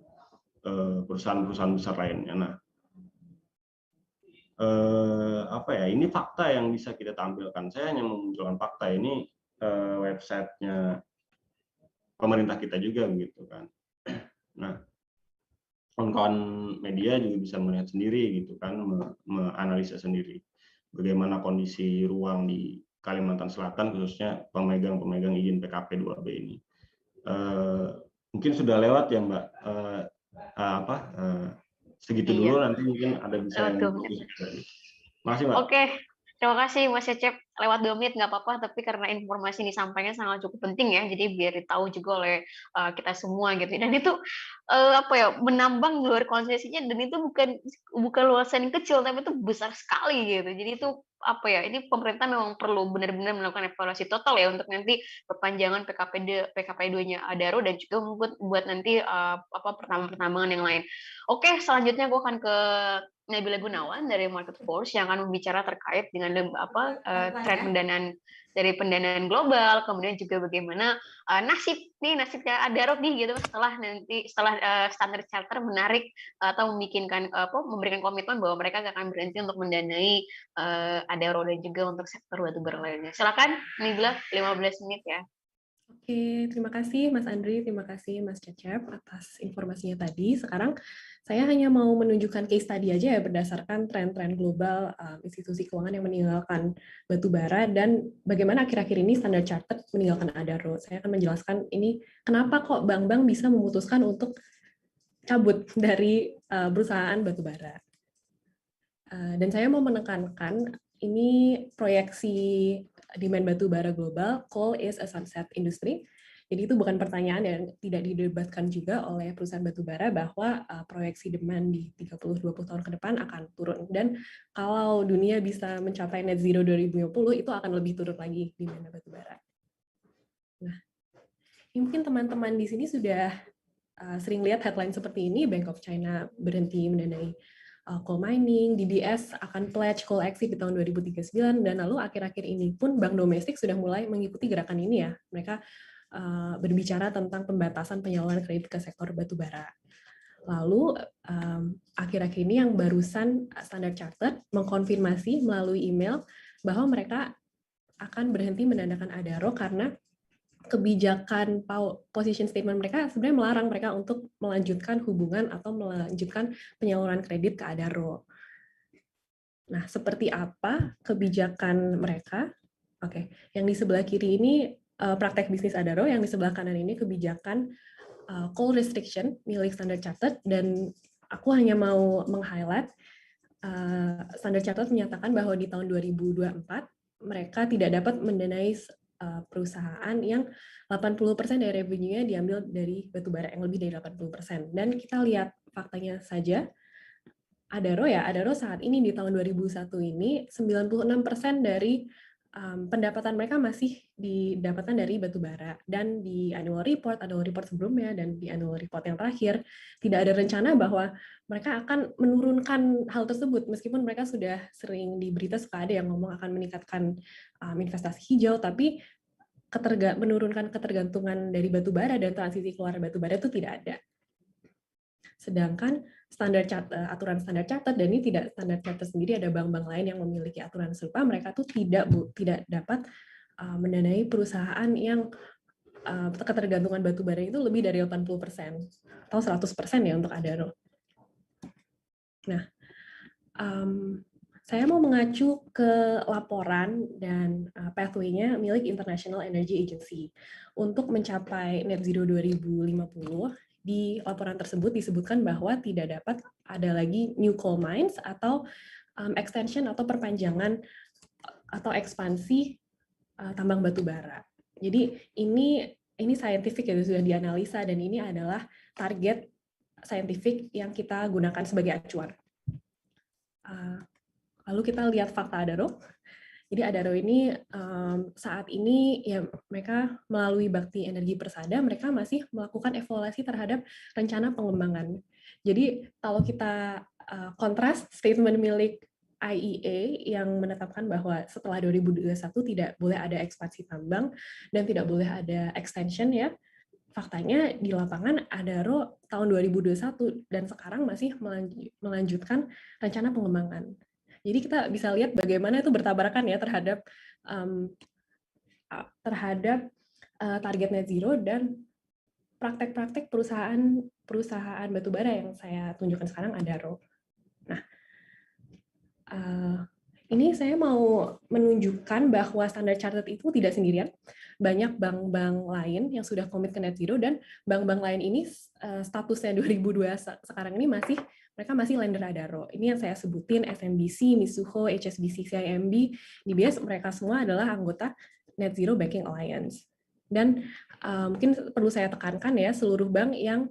perusahaan-perusahaan besar lainnya. Nah, ini fakta yang bisa kita tampilkan. Saya hanya memunculkan fakta. Ini websitenya pemerintah kita juga begitu kan. Nah, kawan-kawan media juga bisa melihat sendiri gitu kan, menganalisa sendiri bagaimana kondisi ruang di Kalimantan Selatan, khususnya pemegang izin PKP 2B ini. Mungkin sudah lewat ya Mbak, segitu dulu, nanti mungkin ada bisa yang Makasih Mbak. Oke, terima kasih Mas Cecep. Lewat 2 menit nggak apa-apa, tapi karena informasi ini sampainya sangat cukup penting ya, jadi biar ditahu juga oleh kita semua gitu. Dan itu menambang di luar konsesinya, dan itu bukan luasan yang kecil, tapi itu besar sekali gitu. Jadi itu ini pemerintah memang perlu benar-benar melakukan evaluasi total ya untuk nanti perpanjangan PKP 2-nya Adaro, dan juga buat nanti pertambangan yang lain. Oke, selanjutnya gue akan ke Nabila Gunawan dari Market Force yang akan berbicara terkait dengan tren pendanaan global, kemudian juga bagaimana nasibnya Adaro nih gitu setelah Standard Chartered menarik atau memberikan komitmen bahwa mereka akan berhenti untuk mendanai Adaro dan juga untuk sektor batubara lainnya. Silakan Nabila, 15 menit ya. Oke, terima kasih Mas Andri, terima kasih Mas Cecep atas informasinya tadi. Sekarang saya hanya mau menunjukkan case study aja ya berdasarkan tren-tren global institusi keuangan yang meninggalkan batu bara dan bagaimana akhir-akhir ini Standard Chartered meninggalkan Adaro. Saya akan menjelaskan ini kenapa kok bank-bank bisa memutuskan untuk cabut dari perusahaan batu bara. Dan saya mau menekankan ini proyeksi demand batu bara global, coal is a sunset industry. Jadi itu bukan pertanyaan yang tidak didebatkan juga oleh perusahaan batu bara bahwa proyeksi demand di 30-20 tahun ke depan akan turun. Dan kalau dunia bisa mencapai net zero 2050, itu akan lebih turun lagi demand batu bara. Nah, mungkin teman-teman di sini sudah sering lihat headline seperti ini, Bank of China berhenti mendanai coal mining, DBS akan pledge coal exit di tahun 2039, dan lalu akhir-akhir ini pun bank domestik sudah mulai mengikuti gerakan ini ya. Mereka berbicara tentang pembatasan penyaluran kredit ke sektor batubara. Lalu akhir-akhir ini yang barusan Standard Chartered mengkonfirmasi melalui email bahwa mereka akan berhenti mendandakan Adaro karena kebijakan position statement mereka sebenarnya melarang mereka untuk melanjutkan hubungan atau melanjutkan penyaluran kredit ke Adaro. Nah, seperti apa kebijakan mereka? Oke, yang di sebelah kiri ini praktek bisnis Adaro, yang di sebelah kanan ini kebijakan coal restriction milik Standard Chartered, dan aku hanya mau meng-highlight Standard Chartered menyatakan bahwa di tahun 2024 mereka tidak dapat mendanai perusahaan yang 80% dari revenue-nya diambil dari batubara, yang lebih dari 80%. Dan kita lihat faktanya saja, Adaro saat ini di tahun 2001 ini 96% dari pendapatan mereka masih didapatkan dari batubara, dan di annual report sebelumnya dan di annual report yang terakhir tidak ada rencana bahwa mereka akan menurunkan hal tersebut, meskipun mereka sudah sering di berita suka ada yang ngomong akan meningkatkan investasi hijau, tapi menurunkan ketergantungan dari batubara dan transisi keluar batubara itu tidak ada. Sedangkan aturan Standard Chartered, dan ini tidak Standard Chartered sendiri, ada bank-bank lain yang memiliki aturan serupa, mereka tuh tidak dapat mendanai perusahaan yang ketergantungan batubara itu lebih dari 80% atau 100% ya untuk Adaro. Nah, saya mau mengacu ke laporan dan pathway-nya milik International Energy Agency. Untuk mencapai net zero 2050, di laporan tersebut disebutkan bahwa tidak dapat ada lagi new coal mines atau extension atau perpanjangan atau ekspansi tambang batu bara. Jadi ini scientific ya, sudah dianalisa, dan ini adalah target scientific yang kita gunakan sebagai acuan. Lalu kita lihat fakta Adaro. Jadi Adaro ini saat ini ya mereka melalui Bakti Energi Persada, mereka masih melakukan evaluasi terhadap rencana pengembangan. Jadi kalau kita kontras statement milik IEA yang menetapkan bahwa setelah 2021 tidak boleh ada ekspansi tambang dan tidak boleh ada extension ya. Faktanya di lapangan Adaro tahun 2021 dan sekarang masih melanjutkan rencana pengembangan. Jadi kita bisa lihat bagaimana itu bertabrakan ya terhadap target net zero dan praktek-praktek perusahaan batubara yang saya tunjukkan sekarang Adaro. Nah, ini saya mau menunjukkan bahwa Standard Chartered itu tidak sendirian. Banyak bank-bank lain yang sudah komit ke net zero, dan bank-bank lain ini statusnya 2002 sekarang ini mereka masih lender Adaro. Ini yang saya sebutin, SMBC, Mizuho, HSBC, CIMB, DBS, mereka semua adalah anggota Net Zero Banking Alliance. Dan mungkin perlu saya tekankan ya, seluruh bank yang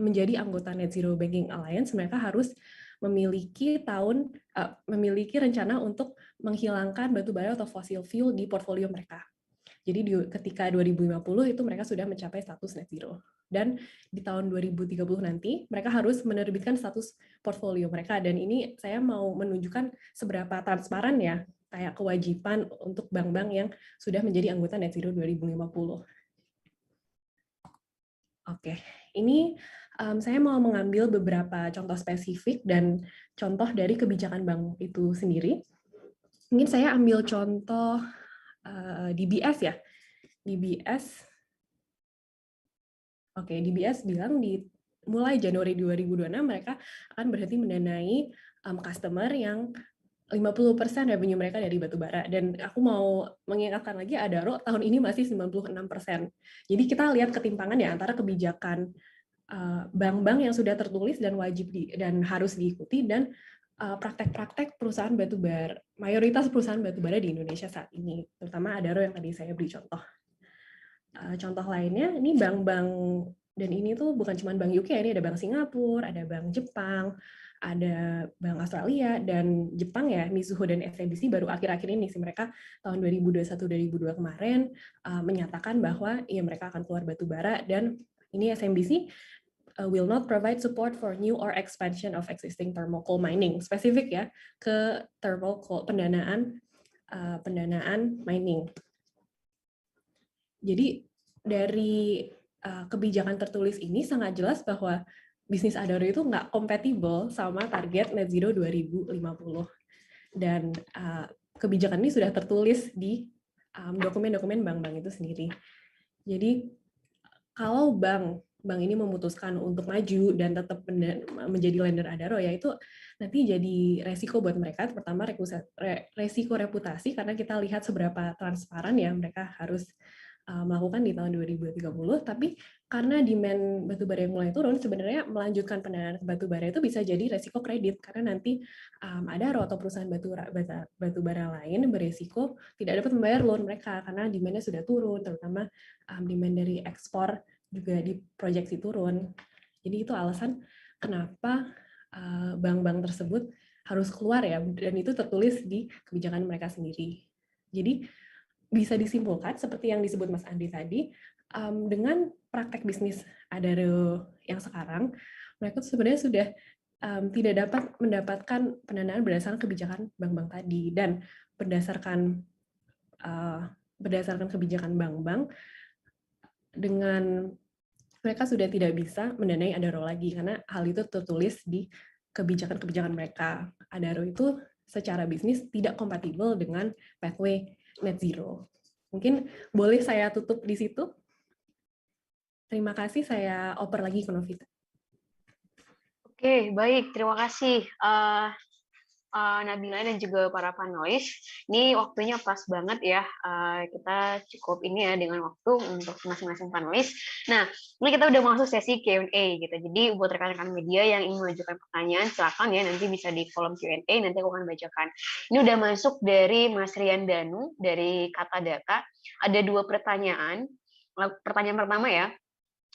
menjadi anggota Net Zero Banking Alliance, mereka harus memiliki rencana untuk menghilangkan batu bara atau fossil fuel di portfolio mereka. Jadi ketika 2050 itu mereka sudah mencapai status net zero. Dan di tahun 2030 nanti mereka harus menerbitkan status portfolio mereka. Dan ini saya mau menunjukkan seberapa transparan ya kayak kewajiban untuk bank-bank yang sudah menjadi anggota net zero 2050. Oke, ini saya mau mengambil beberapa contoh spesifik dan contoh dari kebijakan bank itu sendiri. Mungkin saya ambil contoh DBS ya. DBS Oke, DBS bilang mulai Januari 2026 mereka akan berhenti mendanai customer yang 50% revenue mereka dari batubara. Dan aku mau mengingatkan lagi, Adaro tahun ini masih 96%. Jadi kita lihat ketimpangan ya antara kebijakan bank-bank yang sudah tertulis dan wajib dan harus diikuti, dan praktek-praktek perusahaan batubara, mayoritas perusahaan batubara di Indonesia saat ini, terutama Adaro yang tadi saya beri contoh. Contoh lainnya, ini bank-bank, dan ini tuh bukan cuma bank UK, ini ada bank Singapura, ada bank Jepang, ada bank Australia, dan Jepang ya, Mizuho dan SMBC baru akhir-akhir ini sih, mereka tahun 2021-2022 kemarin menyatakan bahwa ya mereka akan keluar batubara, dan ini SMBC will not provide support for new or expansion of existing thermal coal mining. Spesifik ya, ke thermal coal, pendanaan mining. Jadi dari kebijakan tertulis ini sangat jelas bahwa bisnis Adaro itu nggak kompatibel sama target net zero 2050. Dan kebijakan ini sudah tertulis di dokumen-dokumen bank-bank itu sendiri. Jadi kalau bank ini memutuskan untuk maju dan tetap menjadi lender Adaro, ya itu nanti jadi resiko buat mereka. Pertama, resiko reputasi, karena kita lihat seberapa transparan ya mereka harus melakukan di tahun 2030, tapi karena demand batubara yang mulai turun, sebenarnya melanjutkan pendanaan ke batubara itu bisa jadi resiko kredit, karena nanti Adaro atau perusahaan batubara lain beresiko tidak dapat membayar loan mereka karena demand-nya sudah turun, terutama demand dari ekspor juga diproyeksi turun. Jadi itu alasan kenapa bank-bank tersebut harus keluar ya, dan itu tertulis di kebijakan mereka sendiri. Jadi bisa disimpulkan seperti yang disebut Mas Andi tadi, dengan praktek bisnis Adaro yang sekarang, mereka sebenarnya sudah tidak dapat mendapatkan pendanaan berdasarkan kebijakan bank-bank tadi, dan berdasarkan kebijakan bank-bank, dengan mereka sudah tidak bisa mendanai Adaro lagi karena hal itu tertulis di kebijakan-kebijakan mereka. Adaro itu secara bisnis tidak kompatibel dengan pathway net zero. Mungkin boleh saya tutup di situ. Terima kasih, saya oper lagi ke Novita. Oke, baik. Terima kasih Nabila dan juga para panelis. Ini waktunya pas banget ya. Kita cukup ini ya dengan waktu untuk masing-masing panelis. Nah, ini kita udah masuk sesi Q&A gitu. Jadi buat rekan-rekan media yang ingin mengajukan pertanyaan, silakan ya, nanti bisa di kolom Q&A, nanti aku akan bacakan. Ini udah masuk dari Mas Rian Danu dari Kata Data. Ada 2 pertanyaan. Pertanyaan pertama ya,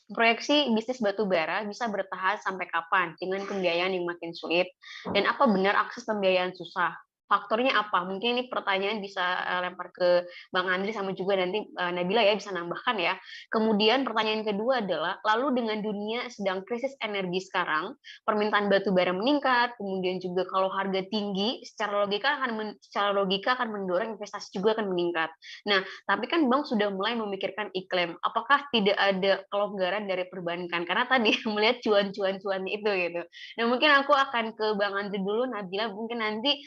proyeksi bisnis batubara bisa bertahan sampai kapan dengan pembiayaan yang makin sulit? Dan apa benar akses pembiayaan susah? Faktornya apa? Mungkin ini pertanyaan bisa lempar ke Bang Andri sama juga nanti Nabila ya bisa nambahkan ya. Kemudian pertanyaan kedua adalah, lalu dengan dunia sedang krisis energi sekarang, permintaan batu bara meningkat, kemudian juga kalau harga tinggi, secara logika akan mendorong investasi juga akan meningkat. Nah, tapi kan bank sudah mulai memikirkan iklim. Apakah tidak ada kelonggaran dari perbankan? Karena tadi melihat cuan-cuan itu gitu. Nah, mungkin aku akan ke Bang Andri dulu, Nabila mungkin nanti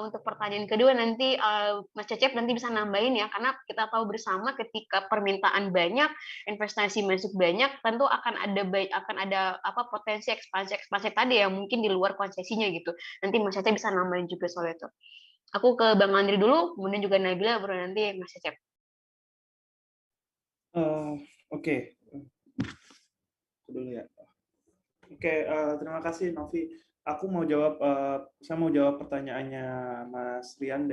untuk pertanyaan kedua nanti Mas Cecep nanti bisa nambahin ya, karena kita tahu bersama ketika permintaan banyak, investasi masuk banyak, tentu akan ada potensi ekspansi tadi yang mungkin di luar konsesinya gitu. Nanti Mas Cecep bisa nambahin juga soal itu. Aku ke Bang Andri dulu, kemudian juga Nabila, baru nanti Mas Cecep. Oke. Dulu ya. Oke, terima kasih Novi. Saya mau jawab pertanyaannya Mas Rian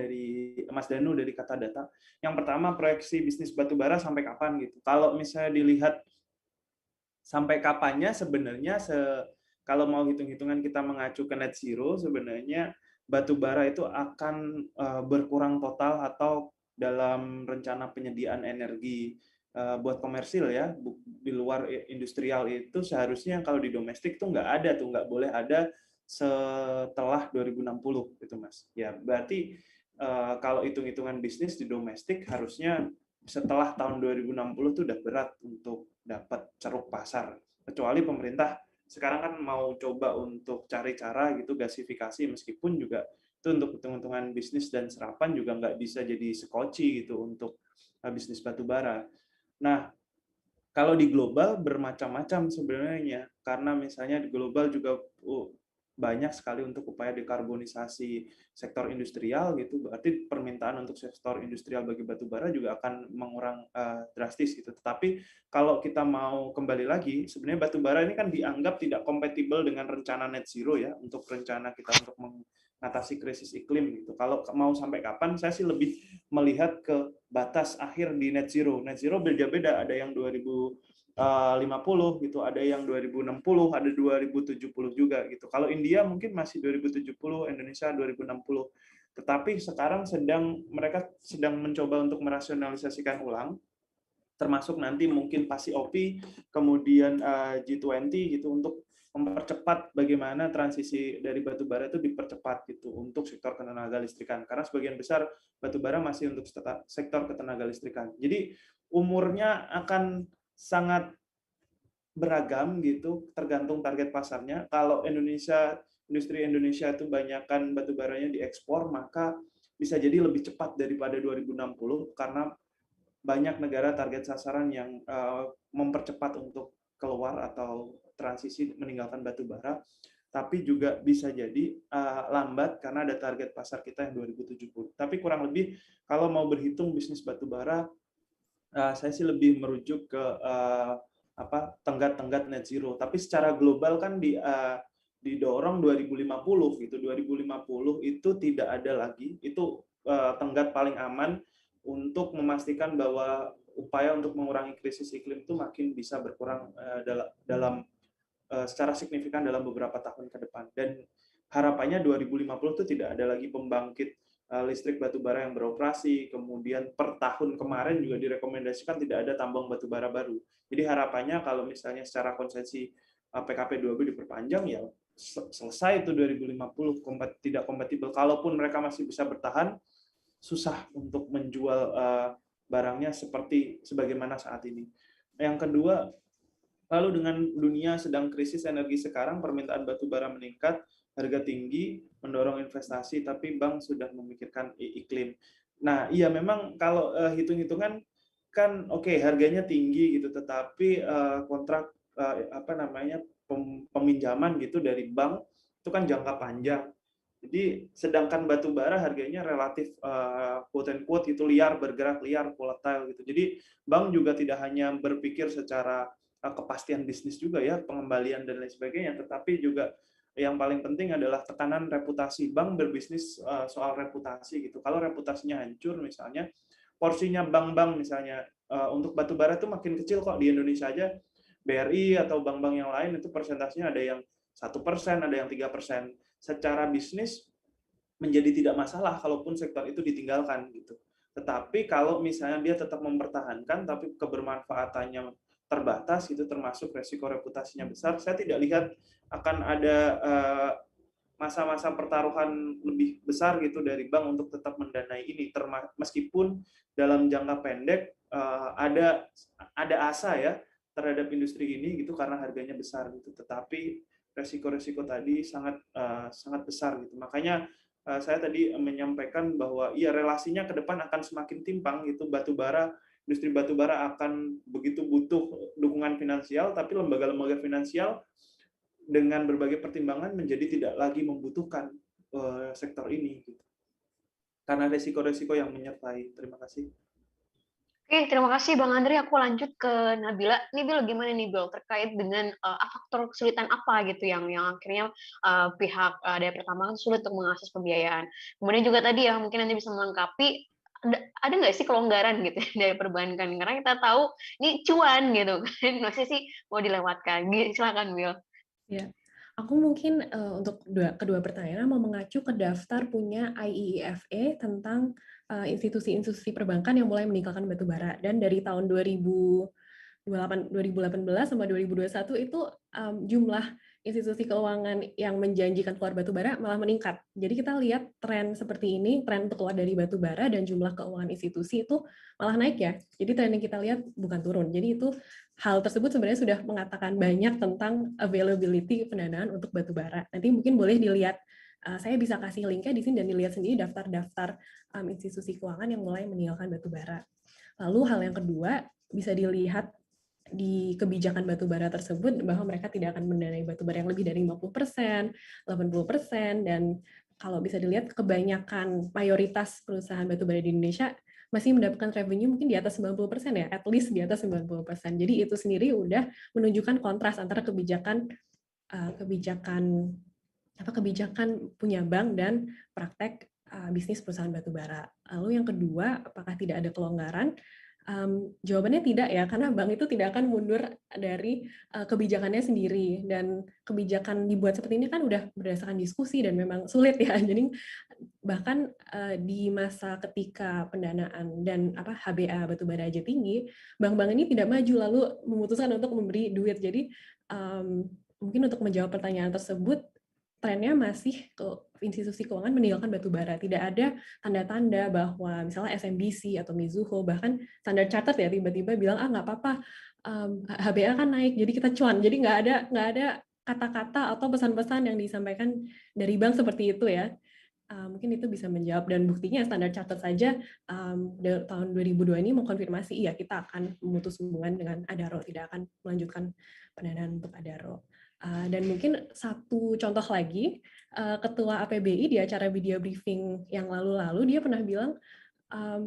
Mas Danu dari Kata Data. Yang pertama, proyeksi bisnis batubara sampai kapan gitu. Kalau misalnya dilihat sampai kapannya, sebenarnya kalau mau hitung-hitungan kita mengacu ke net zero, sebenarnya batubara itu akan berkurang total atau dalam rencana penyediaan energi buat komersil ya, di luar industrial itu seharusnya kalau di domestik tuh nggak boleh ada setelah 2060 gitu Mas. Ya berarti kalau hitung-hitungan bisnis di domestik harusnya setelah tahun 2060 tuh udah berat untuk dapat ceruk pasar. Kecuali pemerintah sekarang kan mau coba untuk cari cara gitu gasifikasi, meskipun juga itu untuk hitung-hitungan bisnis dan serapan juga nggak bisa jadi sekoci gitu untuk bisnis batubara. Nah, Kalau di global bermacam-macam sebenarnya, karena misalnya di global juga banyak sekali untuk upaya dekarbonisasi sektor industrial gitu, berarti permintaan untuk sektor industrial bagi batu bara juga akan mengurang drastis gitu. Tetapi kalau kita mau kembali lagi, sebenarnya batu bara ini kan dianggap tidak kompatibel dengan rencana net zero ya, untuk rencana kita untuk mengatasi krisis iklim gitu. Kalau mau sampai kapan, saya sih lebih melihat ke batas akhir di net zero. Net zero beda-beda, ada yang 2050 gitu, ada yang 2060, ada 2070 juga gitu. Kalau India mungkin masih 2070, Indonesia 2060. Tetapi sekarang mereka sedang mencoba untuk merasionalisasikan ulang, termasuk nanti mungkin PASI OP, kemudian G20 gitu, untuk mempercepat bagaimana transisi dari batu bara itu dipercepat gitu untuk sektor ketenaga listrikan, karena sebagian besar batu bara masih untuk sektor ketenaga listrikan. Jadi umurnya akan sangat beragam gitu, tergantung target pasarnya. Kalau industri Indonesia itu banyakkan batu baranya diekspor, maka bisa jadi lebih cepat daripada 2060 karena banyak negara target sasaran yang mempercepat untuk keluar atau transisi meninggalkan batu bara, tapi juga bisa jadi lambat karena ada target pasar kita yang 2070. Tapi kurang lebih kalau mau berhitung bisnis batu bara, saya sih lebih merujuk ke tenggat-tenggat net zero. Tapi secara global kan didorong 2050 gitu. 2050 itu tidak ada lagi. Itu tenggat paling aman untuk memastikan bahwa upaya untuk mengurangi krisis iklim itu makin bisa berkurang secara signifikan dalam beberapa tahun ke depan. Dan harapannya 2050 itu tidak ada lagi pembangkit listrik batu bara yang beroperasi, kemudian per tahun kemarin juga direkomendasikan tidak ada tambang batu bara baru. Jadi harapannya kalau misalnya secara konsesi PKP 2B diperpanjang, ya selesai itu 2050 tidak kompatibel. Kalaupun mereka masih bisa bertahan, susah untuk menjual barangnya sebagaimana saat ini. Yang kedua, lalu dengan dunia sedang krisis energi sekarang, permintaan batu bara meningkat, harga tinggi, mendorong investasi, tapi bank sudah memikirkan iklim. Nah, iya memang kalau hitung-hitungan kan oke, harganya tinggi gitu, tetapi kontrak peminjaman gitu dari bank itu kan jangka panjang. Jadi sedangkan batu bara harganya relatif quote and quote itu liar, bergerak liar, volatile gitu. Jadi bank juga tidak hanya berpikir secara kepastian bisnis juga ya, pengembalian dan lain sebagainya, tetapi juga yang paling penting adalah tekanan reputasi. Bank berbisnis soal reputasi gitu. Kalau reputasinya hancur misalnya, porsinya bank-bank misalnya untuk batu bara itu makin kecil kok. Di Indonesia aja BRI atau bank-bank yang lain itu persentasenya ada yang 1%, ada yang 3%. Secara bisnis menjadi tidak masalah kalaupun sektor itu ditinggalkan gitu. Tetapi kalau misalnya dia tetap mempertahankan tapi kebermanfaatannya terbatas, itu termasuk resiko reputasinya besar, saya tidak lihat akan ada masa-masa pertaruhan lebih besar gitu dari bank untuk tetap mendanai ini, meskipun dalam jangka pendek ada asa ya terhadap industri ini gitu karena harganya besar gitu, tetapi resiko-resiko tadi sangat besar gitu. Makanya saya tadi menyampaikan bahwa iya, relasinya ke depan akan semakin timpang gitu. Industri batu bara akan begitu butuh dukungan finansial, tapi lembaga-lembaga finansial dengan berbagai pertimbangan menjadi tidak lagi membutuhkan sektor ini gitu. Karena resiko-resiko yang menyertai. Terima kasih. Oke, terima kasih Bang Andri. Aku lanjut ke Nabila. Ini Bil, gimana nih Bil terkait dengan faktor kesulitan apa gitu yang akhirnya pihak dari pertambangan sulit untuk mengakses pembiayaan. Kemudian juga tadi ya mungkin nanti bisa melengkapi ada nggak sih kelonggaran gitu dari perbankan, karena kita tahu ini cuan gitu kan, masih sih mau dilewatkan. Silakan Bil. Ya, aku mungkin untuk kedua pertanyaan mau mengacu ke daftar punya IIEFA tentang institusi-institusi perbankan yang mulai meninggalkan batu bara, dan dari tahun 2018 sampai 2021 itu jumlah institusi keuangan yang menjanjikan keluar batu bara malah meningkat. Jadi kita lihat tren seperti ini, tren untuk keluar dari batu bara dan jumlah keuangan institusi itu malah naik ya. Jadi tren yang kita lihat bukan turun. Jadi itu hal tersebut sebenarnya sudah mengatakan banyak tentang availability pendanaan untuk batu bara. Nanti mungkin boleh dilihat, saya bisa kasih linknya di sini dan dilihat sendiri daftar-daftar institusi keuangan yang mulai meninggalkan batu bara. Lalu hal yang kedua bisa dilihat di kebijakan batubara tersebut bahwa mereka tidak akan mendanai batubara yang lebih dari 50%, 80%, dan kalau bisa dilihat kebanyakan mayoritas perusahaan batubara di Indonesia masih mendapatkan revenue mungkin di atas 90% ya, at least di atas 90%. Jadi itu sendiri udah menunjukkan kontras antara kebijakan punya bank dan praktek bisnis perusahaan batubara. Lalu yang kedua, apakah tidak ada kelonggaran? Jawabannya tidak ya, karena bank itu tidak akan mundur dari kebijakannya sendiri, dan kebijakan dibuat seperti ini kan udah berdasarkan diskusi dan memang sulit ya. Jadi bahkan di masa ketika pendanaan dan HBA batubara aja tinggi, bank-bank ini tidak maju lalu memutuskan untuk memberi duit. Jadi mungkin untuk menjawab pertanyaan tersebut, trennya masih ke institusi keuangan meninggalkan batubara. Tidak ada tanda-tanda bahwa misalnya SMBC atau Mizuho, bahkan Standard Chartered ya tiba-tiba bilang nggak apa-apa, HBA kan naik, jadi kita cuan. Jadi nggak ada kata-kata atau pesan-pesan yang disampaikan dari bank seperti itu ya. Mungkin itu bisa menjawab, dan buktinya Standard Chartered saja tahun 2002 ini mengkonfirmasi iya kita akan memutus hubungan dengan Adaro, tidak akan melanjutkan pendanaan untuk Adaro. Dan mungkin satu contoh lagi, Ketua APBI di acara video briefing yang lalu-lalu dia pernah bilang,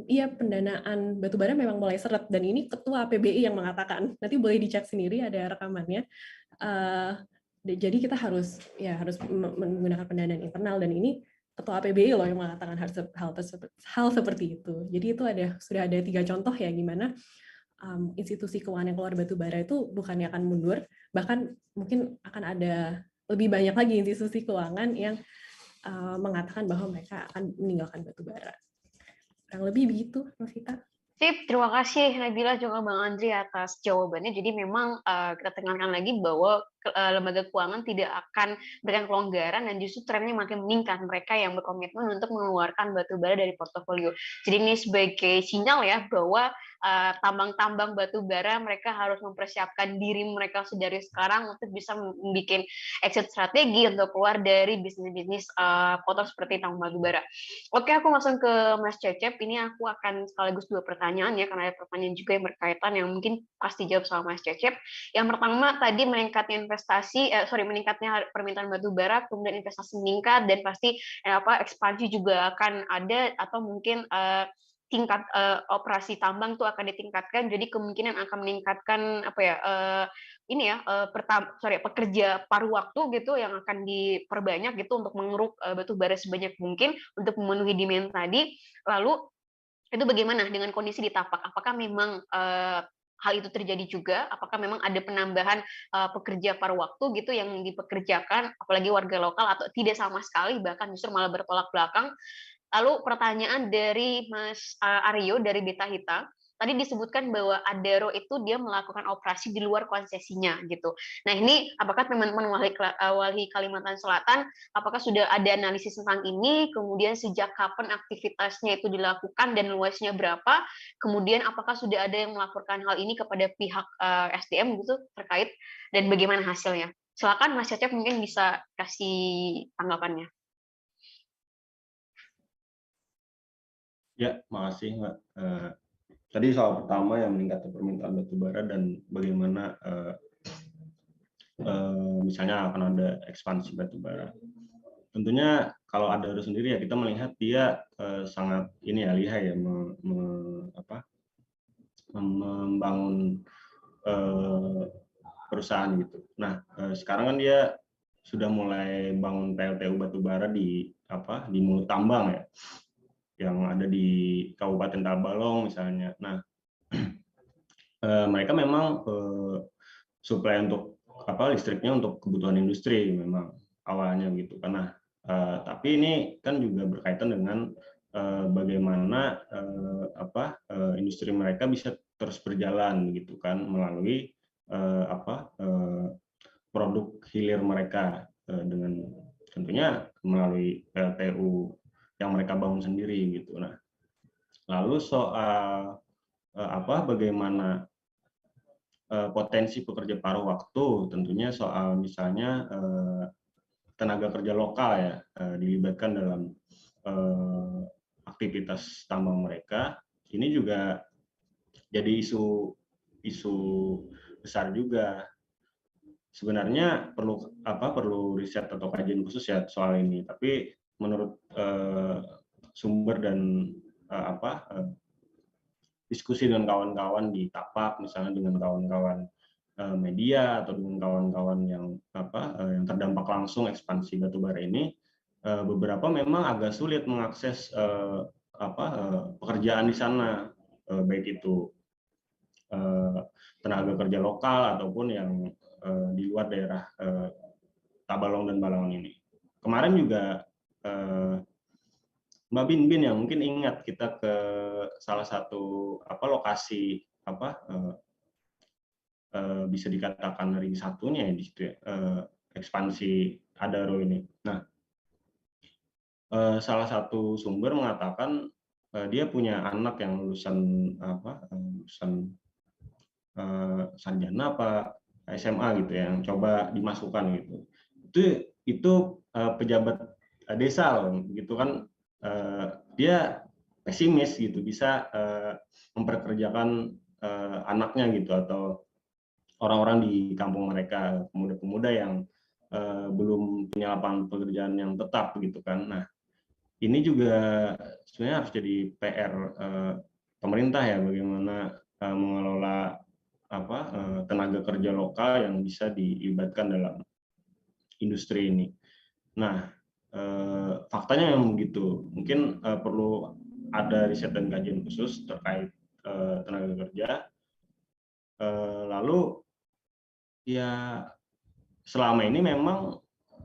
iya pendanaan batubara memang mulai seret, dan ini Ketua APBI yang mengatakan. Nanti boleh dicek sendiri, ada rekamannya. Jadi kita harus menggunakan pendanaan internal, dan ini Ketua APBI loh yang mengatakan hal seperti itu. Jadi itu sudah ada 3 contoh ya gimana institusi keuangan yang keluar batubara itu bukannya akan mundur, bahkan mungkin akan ada lebih banyak lagi institusi keuangan yang mengatakan bahwa mereka akan meninggalkan batubara. Kurang lebih begitu, Mas Vita. Sip, terima kasih Nabila juga Bang Andri atas jawabannya. Jadi memang kita tekankan lagi bahwa lembaga keuangan tidak akan berikan kelonggaran dan justru trennya makin meningkat. Mereka yang berkomitmen untuk mengeluarkan batubara dari portofolio. Jadi ini sebagai sinyal ya bahwa tambang-tambang batubara mereka harus mempersiapkan diri mereka sedari sekarang untuk bisa membuat exit strategi untuk keluar dari bisnis-bisnis kotor seperti tambang batubara. Oke, aku langsung ke Mas Cecep. Ini aku akan sekaligus 2 pertanyaan ya, karena ada pertanyaan juga yang berkaitan yang mungkin pasti jawab sama Mas Cecep. Yang pertama tadi meningkatnya permintaan batubara, kemudian investasi meningkat, dan pasti ekspansi juga akan ada, atau mungkin tingkat operasi tambang itu akan ditingkatkan, jadi kemungkinan akan meningkatkan pekerja paruh waktu gitu yang akan diperbanyak gitu untuk mengeruk batubara sebanyak mungkin untuk memenuhi demand tadi. Lalu itu bagaimana dengan kondisi di Tapak? Apakah memang hal itu terjadi juga? Apakah memang ada penambahan pekerja paruh waktu gitu yang dipekerjakan, apalagi warga lokal, atau tidak sama sekali, bahkan justru malah bertolak belakang? Lalu pertanyaan dari Mas Aryo dari Beta Hita, tadi disebutkan bahwa Adaro itu dia melakukan operasi di luar konsesinya gitu. Nah ini apakah teman-teman Walhi Kalimantan Selatan, apakah sudah ada analisis tentang ini, kemudian sejak kapan aktivitasnya itu dilakukan dan luasnya berapa, kemudian apakah sudah ada yang melaporkan hal ini kepada pihak SDM gitu terkait, dan bagaimana hasilnya? Silakan Mas Cecep mungkin bisa kasih tanggapannya. Ya, makasih Mbak. Tadi soal pertama yang meningkatnya permintaan batubara dan bagaimana misalnya akan ada ekspansi batubara. Tentunya kalau Adaro sendiri ya kita melihat dia sangat lihai ya membangun perusahaan gitu. Nah, sekarang kan dia sudah mulai bangun PLTU batubara di Mulut Tambang ya, yang ada di Kabupaten Tabalong misalnya. Nah, mereka memang suplai untuk listriknya untuk kebutuhan industri memang awalnya gitu. Karena tapi ini kan juga berkaitan dengan bagaimana industri mereka bisa terus berjalan gitu kan melalui produk hilir mereka dengan tentunya melalui PLTU yang mereka bangun sendiri gitu. Nah, lalu soal bagaimana potensi pekerja paruh waktu, tentunya soal misalnya tenaga kerja lokal ya dilibatkan dalam aktivitas tambang mereka. Ini juga jadi isu besar juga. Sebenarnya perlu riset atau kajian khusus ya soal ini, tapi menurut sumber dan diskusi dengan kawan-kawan di Tapak, misalnya dengan kawan-kawan media atau dengan kawan-kawan yang yang terdampak langsung ekspansi batubara ini, beberapa memang agak sulit mengakses pekerjaan di sana, baik itu tenaga kerja lokal ataupun yang di luar daerah Tabalong dan Balangon ini. Kemarin juga Mbak Bin yang mungkin ingat kita ke salah satu lokasi bisa dikatakan ring satunya ya di situ ya, ekspansi Adaro ini. Nah, salah satu sumber mengatakan dia punya anak yang lulusan sarjana SMA gitu ya, yang coba dimasukkan gitu. Itu pejabat desa loh, gitu kan, dia pesimis gitu bisa memperkerjakan anaknya gitu, atau orang-orang di kampung mereka, pemuda-pemuda yang belum punya lapangan pekerjaan yang tetap gitu kan. Nah, ini juga sebenarnya harus jadi PR pemerintah ya, bagaimana mengelola tenaga kerja lokal yang bisa dilibatkan dalam industri ini. Nah, faktanya yang begitu. Mungkin perlu ada riset dan kajian khusus terkait tenaga kerja. Lalu ya selama ini memang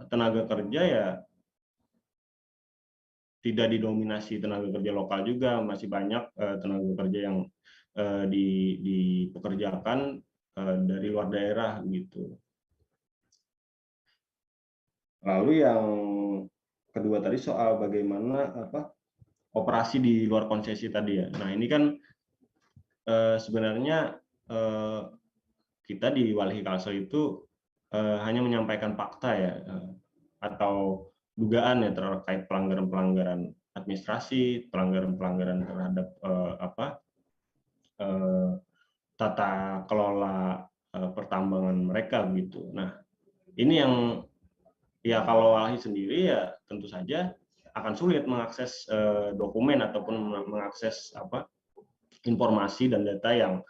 tenaga kerja ya tidak didominasi tenaga kerja lokal juga, masih banyak tenaga kerja yang dipekerjakan dari luar daerah gitu. Lalu yang kedua tadi soal bagaimana operasi di luar konsesi tadi ya. Nah, ini kan sebenarnya kita di Walhi Kalsel itu hanya menyampaikan fakta ya, atau dugaan ya terkait pelanggaran-pelanggaran administrasi, pelanggaran-pelanggaran terhadap tata kelola pertambangan mereka gitu. Nah, ini yang ya kalau Walhi sendiri ya tentu saja akan sulit mengakses dokumen ataupun mengakses informasi dan data yang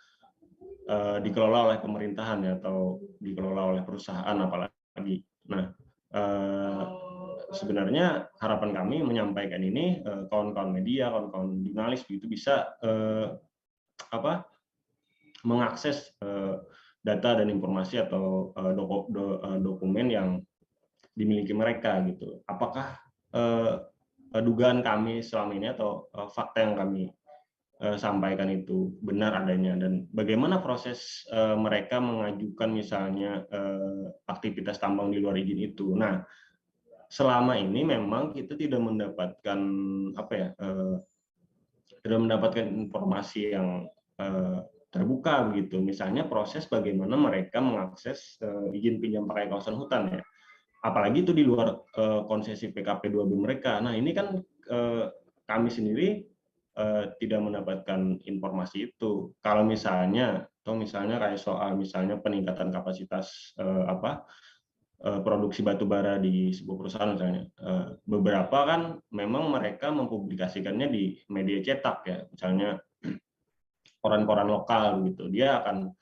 dikelola oleh pemerintahan ya, atau dikelola oleh perusahaan apalagi. Nah, sebenarnya harapan kami menyampaikan ini, kawan-kawan media, kawan-kawan jurnalis begitu bisa mengakses data dan informasi atau dokumen yang dimiliki mereka gitu. Apakah dugaan kami selama ini atau fakta yang kami sampaikan itu benar adanya, dan bagaimana proses mereka mengajukan misalnya aktivitas tambang di luar izin itu. Nah, selama ini memang kita tidak mendapatkan tidak mendapatkan informasi yang terbuka begitu. Misalnya proses bagaimana mereka mengakses izin pinjam pakai kawasan hutan ya. Apalagi itu di luar konsesi PKP 2B mereka. Nah, ini kan kami sendiri tidak mendapatkan informasi itu. Kalau misalnya kayak soal misalnya peningkatan kapasitas produksi batu bara di sebuah perusahaan misalnya, beberapa kan memang mereka mempublikasikannya di media cetak ya, misalnya koran-koran lokal gitu, dia akan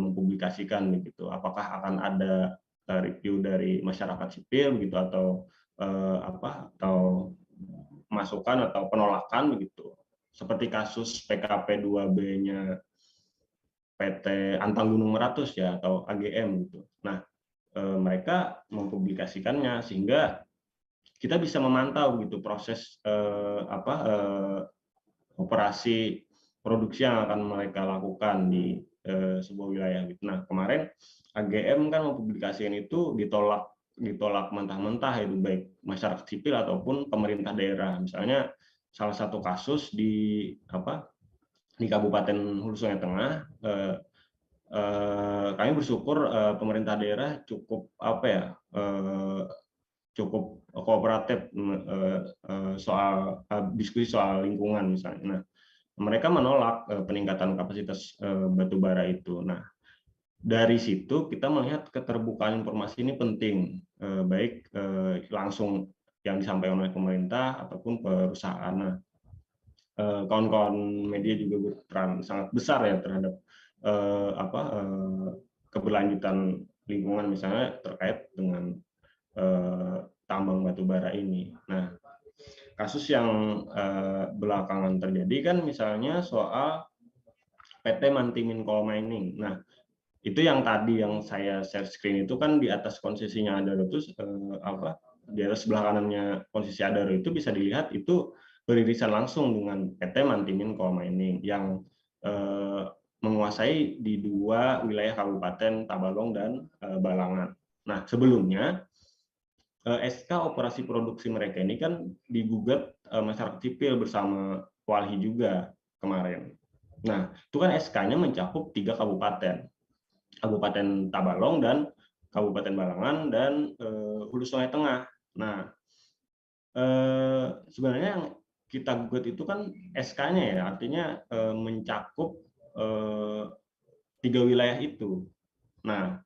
mempublikasikan begitu. Apakah akan ada review dari masyarakat sipil begitu, atau atau masukan atau penolakan begitu. Seperti kasus PKP 2B-nya PT Antang Gunung Meratus ya, atau AGM gitu. Nah, mereka mempublikasikannya sehingga kita bisa memantau gitu proses operasi produksi yang akan mereka lakukan di sebuah wilayah gitu. Nah, kemarin AGM kan mempublikasikan itu ditolak mentah-mentah, itu baik masyarakat sipil ataupun pemerintah daerah. Misalnya salah satu kasus di Kabupaten Hulu Sungai Tengah, kami bersyukur pemerintah daerah cukup cukup kooperatif soal diskusi soal lingkungan misalnya. Nah, mereka menolak peningkatan kapasitas batu bara itu. Nah, dari situ kita melihat keterbukaan informasi ini penting, baik langsung yang disampaikan oleh pemerintah ataupun perusahaan. Nah, kawan-kawan media juga berperan sangat besar ya terhadap keberlanjutan lingkungan, misalnya terkait dengan tambang batu bara ini. Nah, kasus yang belakangan terjadi kan misalnya soal PT Mantimin Coal Mining. Nah, itu yang tadi yang saya share screen itu kan di atas konsesinya Adaro itu di atas sebelah kanannya konsesi Adaro itu bisa dilihat itu beririsan langsung dengan PT Mantimin Coal Mining yang menguasai di 2 wilayah Kabupaten Tabalong dan Balangan. Nah, sebelumnya SK operasi produksi mereka ini kan digugat masyarakat sipil bersama Walhi juga kemarin. Nah, itu kan SK-nya mencakup 3 kabupaten. Kabupaten Tabalong dan Kabupaten Balangan dan Hulu Sungai Tengah. Nah, sebenarnya yang kita gugat itu kan SK-nya ya, artinya mencakup 3 wilayah itu. Nah,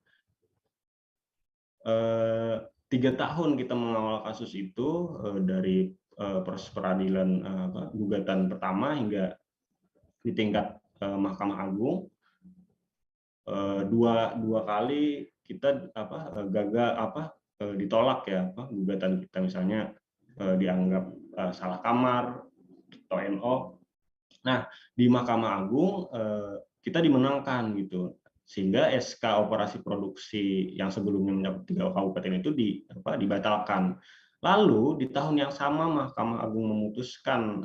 3 tahun kita mengawal kasus itu dari proses peradilan gugatan pertama hingga di tingkat Mahkamah Agung. Dua kali kita gagal ditolak ya gugatan kita, misalnya dianggap salah kamar atau NO. Nah, di Mahkamah Agung kita dimenangkan gitu, sehingga SK operasi produksi yang sebelumnya mencakup 3 kabupaten itu dibatalkan. Lalu di tahun yang sama Mahkamah Agung memutuskan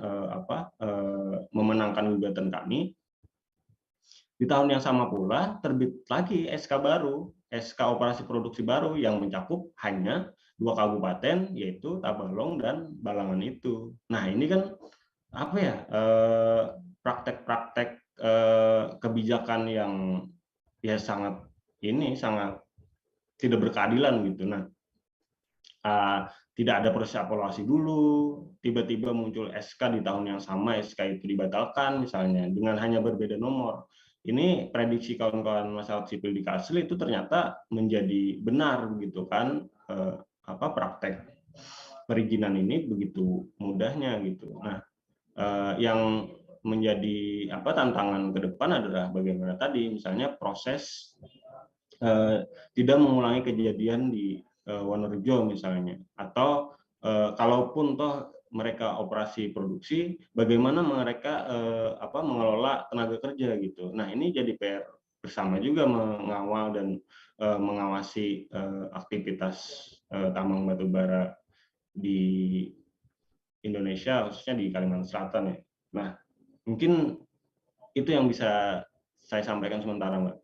memenangkan gugatan kami. Di tahun yang sama pula terbit lagi SK baru, SK operasi produksi baru yang mencakup hanya 2 kabupaten, yaitu Tabalong dan Balangan itu. Nah, ini kan praktek-praktek kebijakan yang ya sangat tidak berkeadilan gitu. Nah, tidak ada proses evaluasi dulu, tiba-tiba muncul SK di tahun yang sama, SK itu dibatalkan misalnya dengan hanya berbeda nomor. Ini prediksi kawan-kawan masyarakat sipil di Kalsel itu ternyata menjadi benar gitu kan, praktek perizinan ini begitu mudahnya gitu. Nah, yang menjadi tantangan ke depan adalah bagaimana tadi misalnya proses tidak mengulangi kejadian di Wonorejo misalnya, atau kalaupun toh mereka operasi produksi, bagaimana mereka mengelola tenaga kerja gitu. Nah, ini jadi PR bersama juga mengawal dan mengawasi aktivitas tambang batubara di Indonesia, khususnya di Kalimantan Selatan ya. Nah, mungkin itu yang bisa saya sampaikan sementara, Mbak.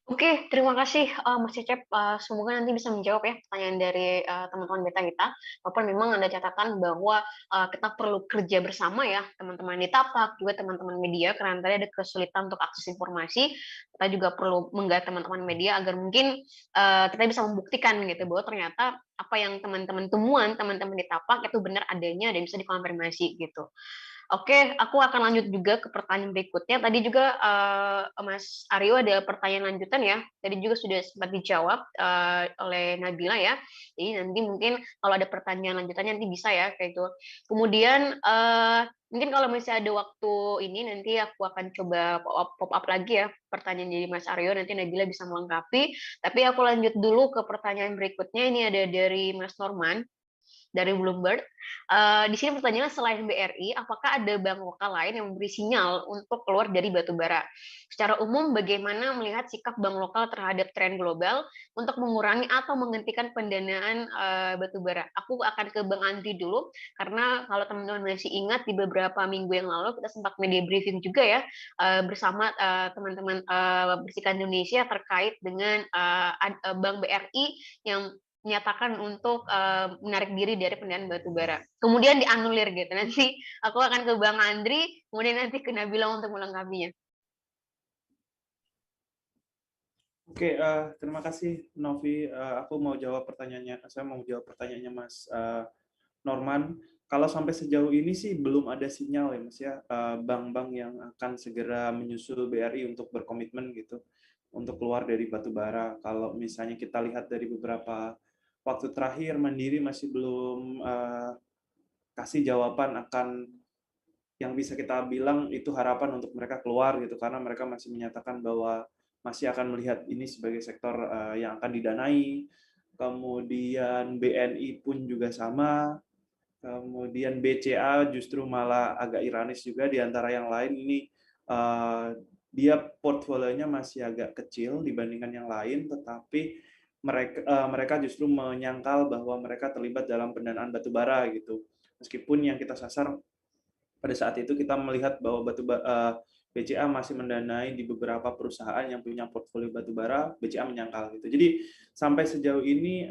Oke, terima kasih Mas Cecep. Semoga nanti bisa menjawab ya pertanyaan dari teman-teman beta kita. Walaupun memang ada catatan bahwa kita perlu kerja bersama ya, teman-teman di Tapak, juga teman-teman media, karena tadi ada kesulitan untuk akses informasi. Kita juga perlu menggait teman-teman media agar mungkin kita bisa membuktikan gitu bahwa ternyata apa yang teman-teman teman-teman di Tapak itu benar adanya dan bisa dikonfirmasi gitu. Oke, aku akan lanjut juga ke pertanyaan berikutnya. Tadi juga Mas Aryo ada pertanyaan lanjutan ya. Tadi juga sudah sempat dijawab oleh Nabila ya. Jadi nanti mungkin kalau ada pertanyaan lanjutannya nanti bisa ya kayak itu. Kemudian mungkin kalau masih ada waktu ini nanti aku akan coba pop up lagi ya pertanyaan dari Mas Aryo. Nanti Nabila bisa melengkapi. Tapi aku lanjut dulu ke pertanyaan berikutnya. Ini ada dari Mas Norman dari Bloomberg. Di sini pertanyaannya, selain BRI, apakah ada bank lokal lain yang memberi sinyal untuk keluar dari batubara? Secara umum, bagaimana melihat sikap bank lokal terhadap tren global untuk mengurangi atau menghentikan pendanaan batubara? Aku akan ke Bang Andri dulu, karena kalau teman-teman masih ingat di beberapa minggu yang lalu kita sempat media briefing juga ya bersama teman-teman Bersihkan Indonesia terkait dengan Bank BRI yang menyatakan untuk menarik diri dari pendanaan batubara. Kemudian dianulir gitu. Nanti aku akan ke Bang Andri, kemudian nanti ke Nabila untuk melengkapinya. Oke, terima kasih Novi. Aku mau jawab pertanyaannya. Saya mau jawab pertanyaannya Mas Norman. kalau sampai sejauh ini sih belum ada sinyal ya Mas ya, bank-bank yang akan segera menyusul BRI untuk berkomitmen gitu, untuk keluar dari batu bara. Kalau misalnya kita lihat dari beberapa waktu terakhir, Mandiri masih belum kasih jawaban akan yang bisa kita bilang itu harapan untuk mereka keluar gitu, karena mereka masih menyatakan bahwa masih akan melihat ini sebagai sektor yang akan didanai. Kemudian BNI pun juga sama. Kemudian BCA justru malah agak ironis juga di antara yang lain ini, dia portfolionya masih agak kecil dibandingkan yang lain, tetapi mereka justru menyangkal bahwa mereka terlibat dalam pendanaan batubara gitu. Meskipun yang kita sasar pada saat itu kita melihat bahwa BCA masih mendanai di beberapa perusahaan yang punya portfolio batubara, BCA menyangkal gitu. Jadi sampai sejauh ini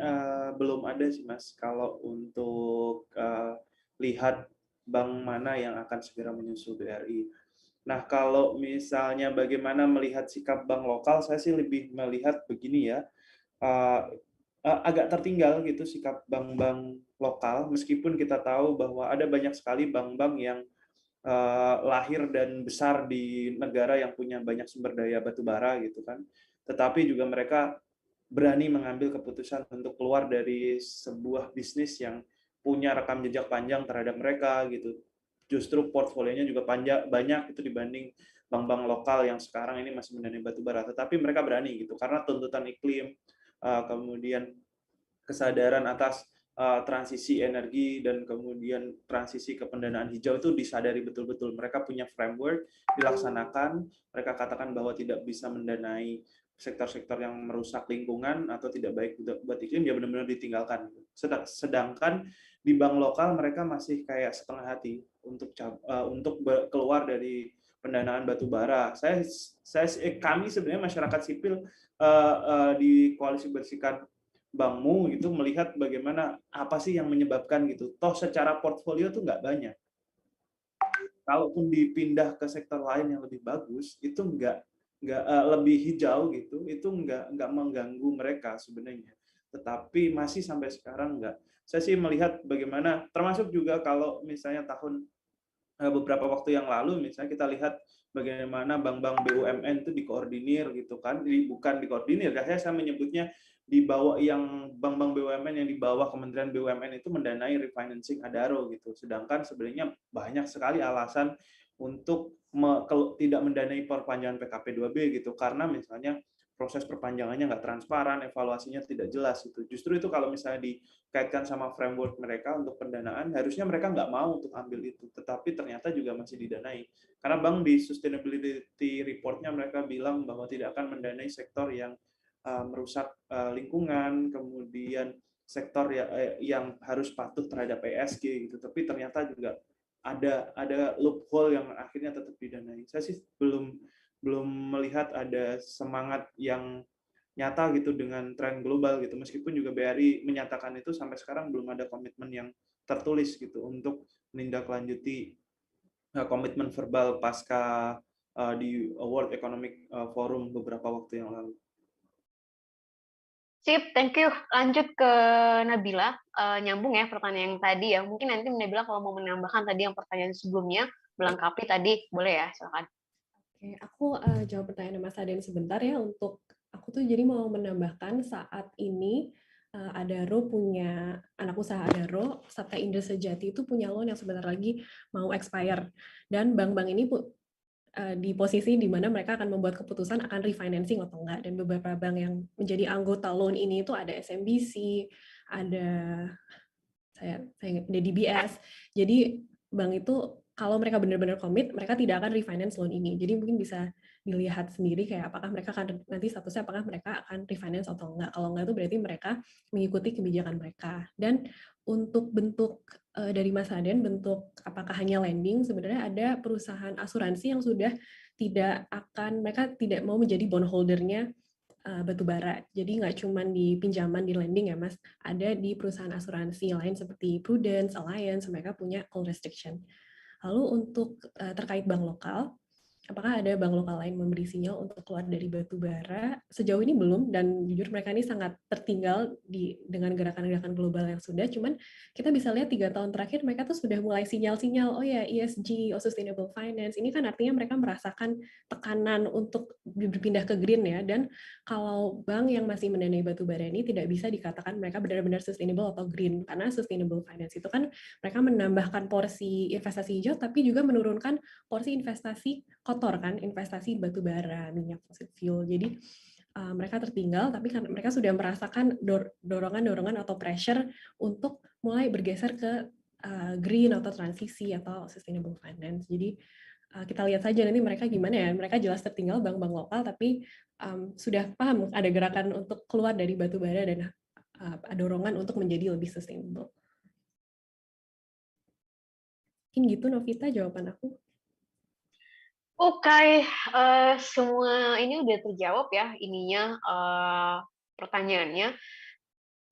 belum ada sih Mas kalau untuk lihat bank mana yang akan segera menyusul BRI. Nah, kalau misalnya bagaimana melihat sikap bank lokal, saya sih lebih melihat begini ya, agak tertinggal gitu sikap bank-bank lokal, meskipun kita tahu bahwa ada banyak sekali bank-bank yang lahir dan besar di negara yang punya banyak sumber daya batubara gitu kan. Tetapi juga mereka berani mengambil keputusan untuk keluar dari sebuah bisnis yang punya rekam jejak panjang terhadap mereka gitu. Justru portfolionya juga banyak itu dibanding bank-bank lokal yang sekarang ini masih mendanai batubara. Tetapi mereka berani gitu karena tuntutan iklim, kemudian kesadaran atas transisi energi dan kemudian transisi ke pendanaan hijau itu disadari betul-betul. Mereka punya framework, dilaksanakan, mereka katakan bahwa tidak bisa mendanai sektor-sektor yang merusak lingkungan atau tidak baik buat iklim, ya benar-benar ditinggalkan. Sedangkan di bank lokal mereka masih kayak setengah hati untuk keluar dari pendanaan batu bara. Kami sebenarnya masyarakat sipil di Koalisi Bersihkan Bankmu itu melihat bagaimana apa sih yang menyebabkan gitu. Toh secara portfolio tuh nggak banyak. Kalaupun dipindah ke sektor lain yang lebih bagus, itu nggak lebih hijau gitu, itu nggak mengganggu mereka sebenarnya. Tetapi masih sampai sekarang nggak. Saya sih melihat bagaimana, termasuk juga kalau misalnya beberapa waktu yang lalu, misalnya kita lihat bagaimana bank-bank BUMN itu dikoordinir gitu kan, bukan dikoordinir, saya menyebutnya di bawah yang bank-bank BUMN yang di bawah Kementerian BUMN itu mendanai refinancing Adaro gitu. Sedangkan sebenarnya banyak sekali alasan untuk tidak mendanai perpanjangan PKP 2B gitu, karena misalnya proses perpanjangannya nggak transparan, evaluasinya tidak jelas gitu. Justru itu kalau misalnya dikaitkan sama framework mereka untuk pendanaan, harusnya mereka nggak mau untuk ambil itu, tetapi ternyata juga masih didanai. Karena bank di sustainability report-nya mereka bilang bahwa tidak akan mendanai sektor yang merusak lingkungan, kemudian sektor yang harus patuh terhadap ESG gitu. Tapi ternyata juga ada loophole yang akhirnya tetap didanai. Saya sih belum melihat ada semangat yang nyata gitu dengan tren global gitu. Meskipun juga BRI menyatakan itu, sampai sekarang belum ada komitmen yang tertulis gitu untuk menindaklanjuti komitmen verbal pasca di World Economic Forum beberapa waktu yang lalu. Sip, thank you. Lanjut ke Nabila. Nyambung ya pertanyaan yang tadi ya. Mungkin nanti Nabila kalau mau menambahkan tadi yang pertanyaan sebelumnya, melengkapi tadi, boleh ya, silakan. Oke, aku jawab pertanyaan Mas Aden sebentar ya. Untuk aku tuh jadi mau menambahkan saat ini Adaro punya, anak usaha Adaro, Sabta Indra Sejati itu punya loan yang sebentar lagi mau expire. Dan bank-bank ini di posisi di mana mereka akan membuat keputusan akan refinancing atau enggak. Dan beberapa bank yang menjadi anggota loan ini itu ada SMBC, ada DBS. Jadi bank itu kalau mereka benar-benar komit, mereka tidak akan refinance loan ini. Jadi mungkin bisa dilihat sendiri kayak apakah mereka akan nanti statusnya apakah mereka akan refinance atau enggak. Kalau enggak itu berarti mereka mengikuti kebijakan mereka. Dan untuk bentuk dari Mas Aden, bentuk apakah hanya lending, sebenarnya ada perusahaan asuransi yang sudah mereka tidak mau menjadi bondholdernya batubara. Jadi nggak cuma di pinjaman, di lending ya Mas, ada di perusahaan asuransi lain seperti Prudence, Alliance, mereka punya call restriction. Lalu untuk terkait bank lokal, apakah ada bank lokal lain memberi sinyal untuk keluar dari batu bara? Sejauh ini belum, dan jujur mereka ini sangat tertinggal dengan gerakan-gerakan global yang sudah. Cuman kita bisa lihat 3 tahun terakhir mereka tuh sudah mulai sinyal-sinyal, oh ya ESG, sustainable finance. Ini kan artinya mereka merasakan tekanan untuk berpindah ke green ya. Dan kalau bank yang masih mendanai batu bara ini tidak bisa dikatakan mereka benar-benar sustainable atau green, karena sustainable finance itu kan mereka menambahkan porsi investasi hijau tapi juga menurunkan porsi investasi kotor kan, investasi batu bara, minyak fossil fuel. Jadi mereka tertinggal, tapi kan mereka sudah merasakan dorongan-dorongan atau pressure untuk mulai bergeser ke green atau transisi atau sustainable finance. Jadi kita lihat saja nanti mereka gimana ya. Mereka jelas tertinggal bank-bank lokal, tapi sudah paham ada gerakan untuk keluar dari batu bara dan dorongan untuk menjadi lebih sustainable. Mungkin gitu Novita jawaban aku. Oke, semua ini udah terjawab ya ininya pertanyaannya.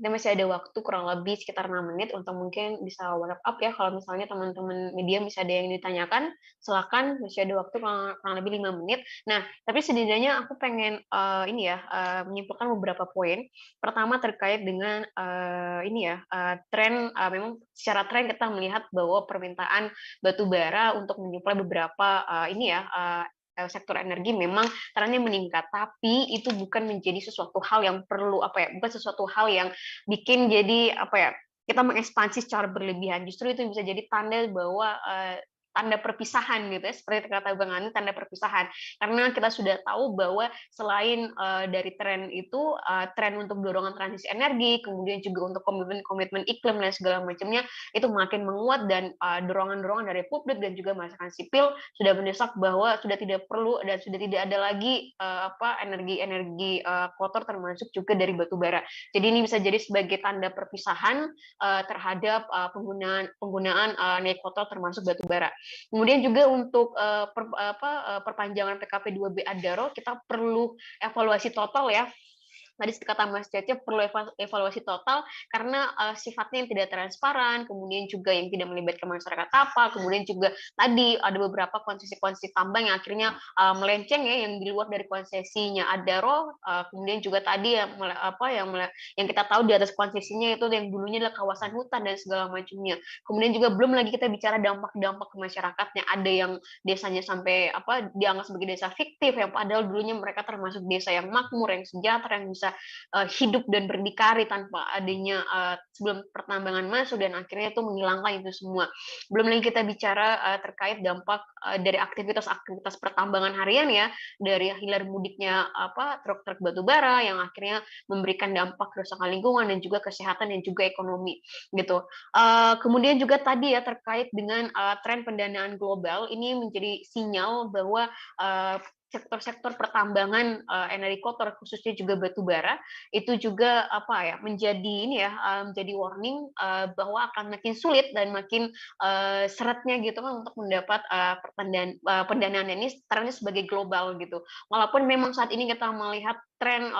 Dan masih ada waktu kurang lebih sekitar 6 menit untuk mungkin bisa wrap up ya, kalau misalnya teman-teman media bisa ada yang ditanyakan, silakan, masih ada waktu kurang lebih 5 menit. Nah, tapi setidaknya aku pengen ini ya, menyimpulkan beberapa poin. Pertama terkait dengan ini ya, tren, memang secara tren kita melihat bahwa permintaan batu bara untuk menyuplai beberapa ini ya, sektor energi memang trennya meningkat, tapi itu bukan menjadi sesuatu hal yang perlu bukan sesuatu hal yang bikin jadi kita mengekspansi secara berlebihan. Justru itu bisa jadi tanda bahwa tanda perpisahan gitu ya, seperti kata Bang Ani, tanda perpisahan. Karena kita sudah tahu bahwa selain dari tren itu, tren untuk dorongan transisi energi, kemudian juga untuk komitmen iklim dan segala macamnya itu makin menguat, dan dorongan-dorongan dari publik dan juga masyarakat sipil sudah mendesak bahwa sudah tidak perlu dan sudah tidak ada lagi energi-energi kotor termasuk juga dari batu bara. Jadi ini bisa jadi sebagai tanda perpisahan terhadap penggunaan minyak kotor termasuk batu bara. Kemudian juga untuk perpanjangan PKP 2B Adaro, kita perlu evaluasi total ya. Tadi kata Mas Cecep perlu evaluasi total karena sifatnya yang tidak transparan, kemudian juga yang tidak melibatkan masyarakat apa, kemudian juga tadi ada beberapa konsesi-konsesi tambang yang akhirnya melenceng ya, yang di luar dari konsesinya Adaro, kemudian juga tadi yang kita tahu di atas konsesinya itu yang dulunya adalah kawasan hutan dan segala macamnya. Kemudian juga belum lagi kita bicara dampak-dampak ke masyarakatnya, ada yang desanya sampai dianggap sebagai desa fiktif yang padahal dulunya mereka termasuk desa yang makmur, yang sejahtera, yang bisa hidup dan berdikari tanpa adanya sebelum pertambangan masuk, dan akhirnya itu menghilangkan itu semua. Belum lagi kita bicara terkait dampak dari aktivitas pertambangan harian ya, dari hilir mudiknya truk-truk batu bara yang akhirnya memberikan dampak kerusakan lingkungan dan juga kesehatan dan juga ekonomi gitu. Kemudian juga tadi ya terkait dengan tren pendanaan global, ini menjadi sinyal bahwa sektor-sektor pertambangan energi kotor khususnya juga batu bara itu juga menjadi warning bahwa akan makin sulit dan makin seretnya gitu kan untuk mendapat pendanaan ini trennya sebagai global gitu. Walaupun memang saat ini kita melihat tren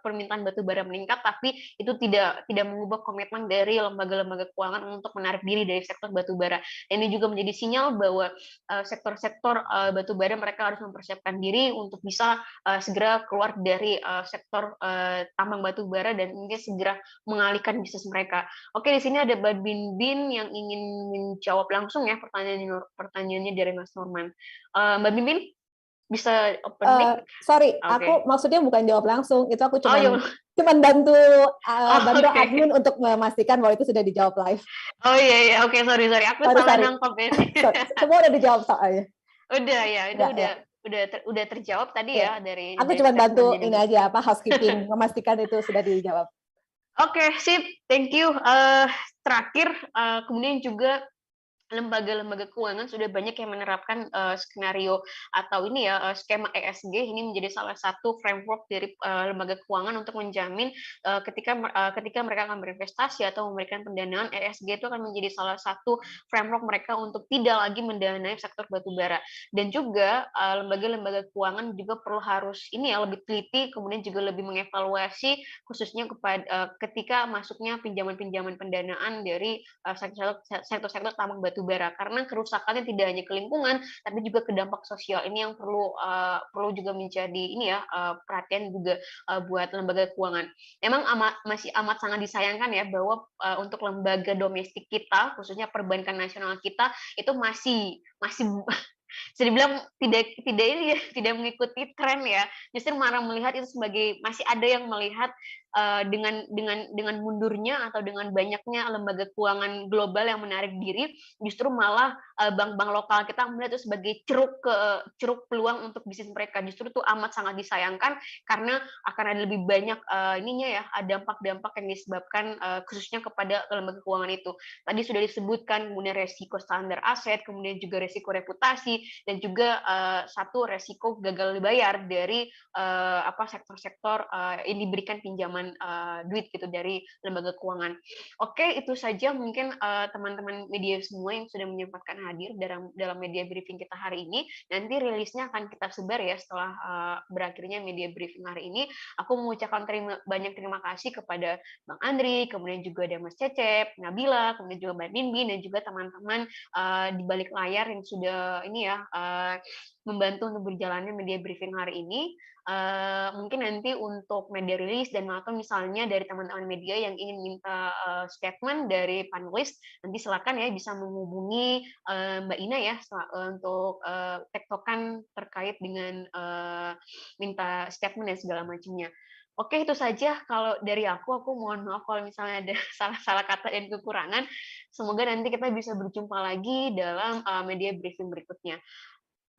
permintaan batu bara meningkat, tapi itu tidak mengubah komitmen dari lembaga-lembaga keuangan untuk menarik diri dari sektor batu bara. Dan ini juga menjadi sinyal bahwa sektor-sektor batu bara mereka harus mempersiapkan diri untuk bisa segera keluar dari sektor tambang batu bara dan mungkin segera mengalihkan bisnis mereka. Oke, di sini ada Mbak Bin yang ingin menjawab langsung ya pertanyaannya dari Mas Norman. Mbak Bin bisa open mic? Sorry, aku maksudnya bukan jawab langsung, itu aku cuman bantu admin untuk memastikan bahwa itu sudah dijawab live. Oh iya, oke, sorry, aku salah nangkep ya. Semua udah dijawab soalnya. Udah ya, itu udah terjawab tadi ya dari. Aku cuma bantu ini aja housekeeping, memastikan itu sudah dijawab. Oke, sip, thank you. Terakhir, kemudian juga lembaga-lembaga keuangan sudah banyak yang menerapkan skenario atau ini ya skema ESG. Ini menjadi salah satu framework dari lembaga keuangan untuk menjamin ketika mereka akan berinvestasi atau memberikan pendanaan, ESG itu akan menjadi salah satu framework mereka untuk tidak lagi mendanai sektor batubara. Dan juga lembaga-lembaga keuangan juga perlu harus ini ya lebih teliti, kemudian juga lebih mengevaluasi khususnya ketika masuknya pinjaman-pinjaman pendanaan dari sektor-sektor tambang batu batubara, karena kerusakannya tidak hanya ke lingkungan, tapi juga ke dampak sosial. Ini yang perlu juga menjadi ini ya, perhatian juga buat lembaga keuangan. Memang masih amat sangat disayangkan ya bahwa untuk lembaga domestik kita, khususnya perbankan nasional kita, itu masih bisa dibilang tidak ini ya, tidak mengikuti tren ya. Justru malah melihat itu sebagai, masih ada yang melihat dengan mundurnya atau dengan banyaknya lembaga keuangan global yang menarik diri, justru malah bank-bank lokal kita melihat itu sebagai ceruk peluang untuk bisnis mereka. Justru itu amat sangat disayangkan karena akan ada lebih banyak ininya ya, dampak-dampak yang disebabkan khususnya kepada lembaga keuangan itu. Tadi sudah disebutkan kemudian resiko standar aset, kemudian juga resiko reputasi, dan juga satu resiko gagal dibayar dari sektor-sektor yang diberikan pinjaman duit gitu dari lembaga keuangan. Oke, itu saja mungkin teman-teman media semua yang sudah menyempatkan hadir dalam media briefing kita hari ini. Nanti rilisnya akan kita sebar ya setelah berakhirnya media briefing hari ini. Aku mengucapkan banyak terima kasih kepada Bang Andri, kemudian juga ada Mas Cecep, Nabila, kemudian juga Mbak Binbin, dan juga teman-teman di balik layar yang sudah ini ya membantu untuk berjalannya media briefing hari ini. Mungkin nanti untuk media rilis dan atau misalnya dari teman-teman media yang ingin minta statement dari panelis, nanti silakan ya bisa menghubungi Mbak Ina ya untuk tektokan terkait dengan minta statement dan segala macamnya. Oke, itu saja kalau dari aku mohon maaf kalau misalnya ada salah-salah kata dan kekurangan. Semoga nanti kita bisa berjumpa lagi dalam media briefing berikutnya.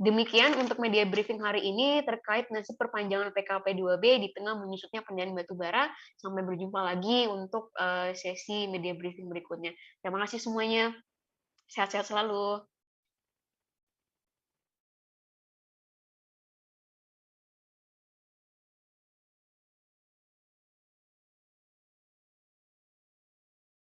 Demikian untuk media briefing hari ini terkait nasib perpanjangan PKP 2B di tengah menyusutnya pendanaan batubara. Sampai berjumpa lagi untuk sesi media briefing berikutnya. Terima kasih semuanya. Sehat-sehat selalu.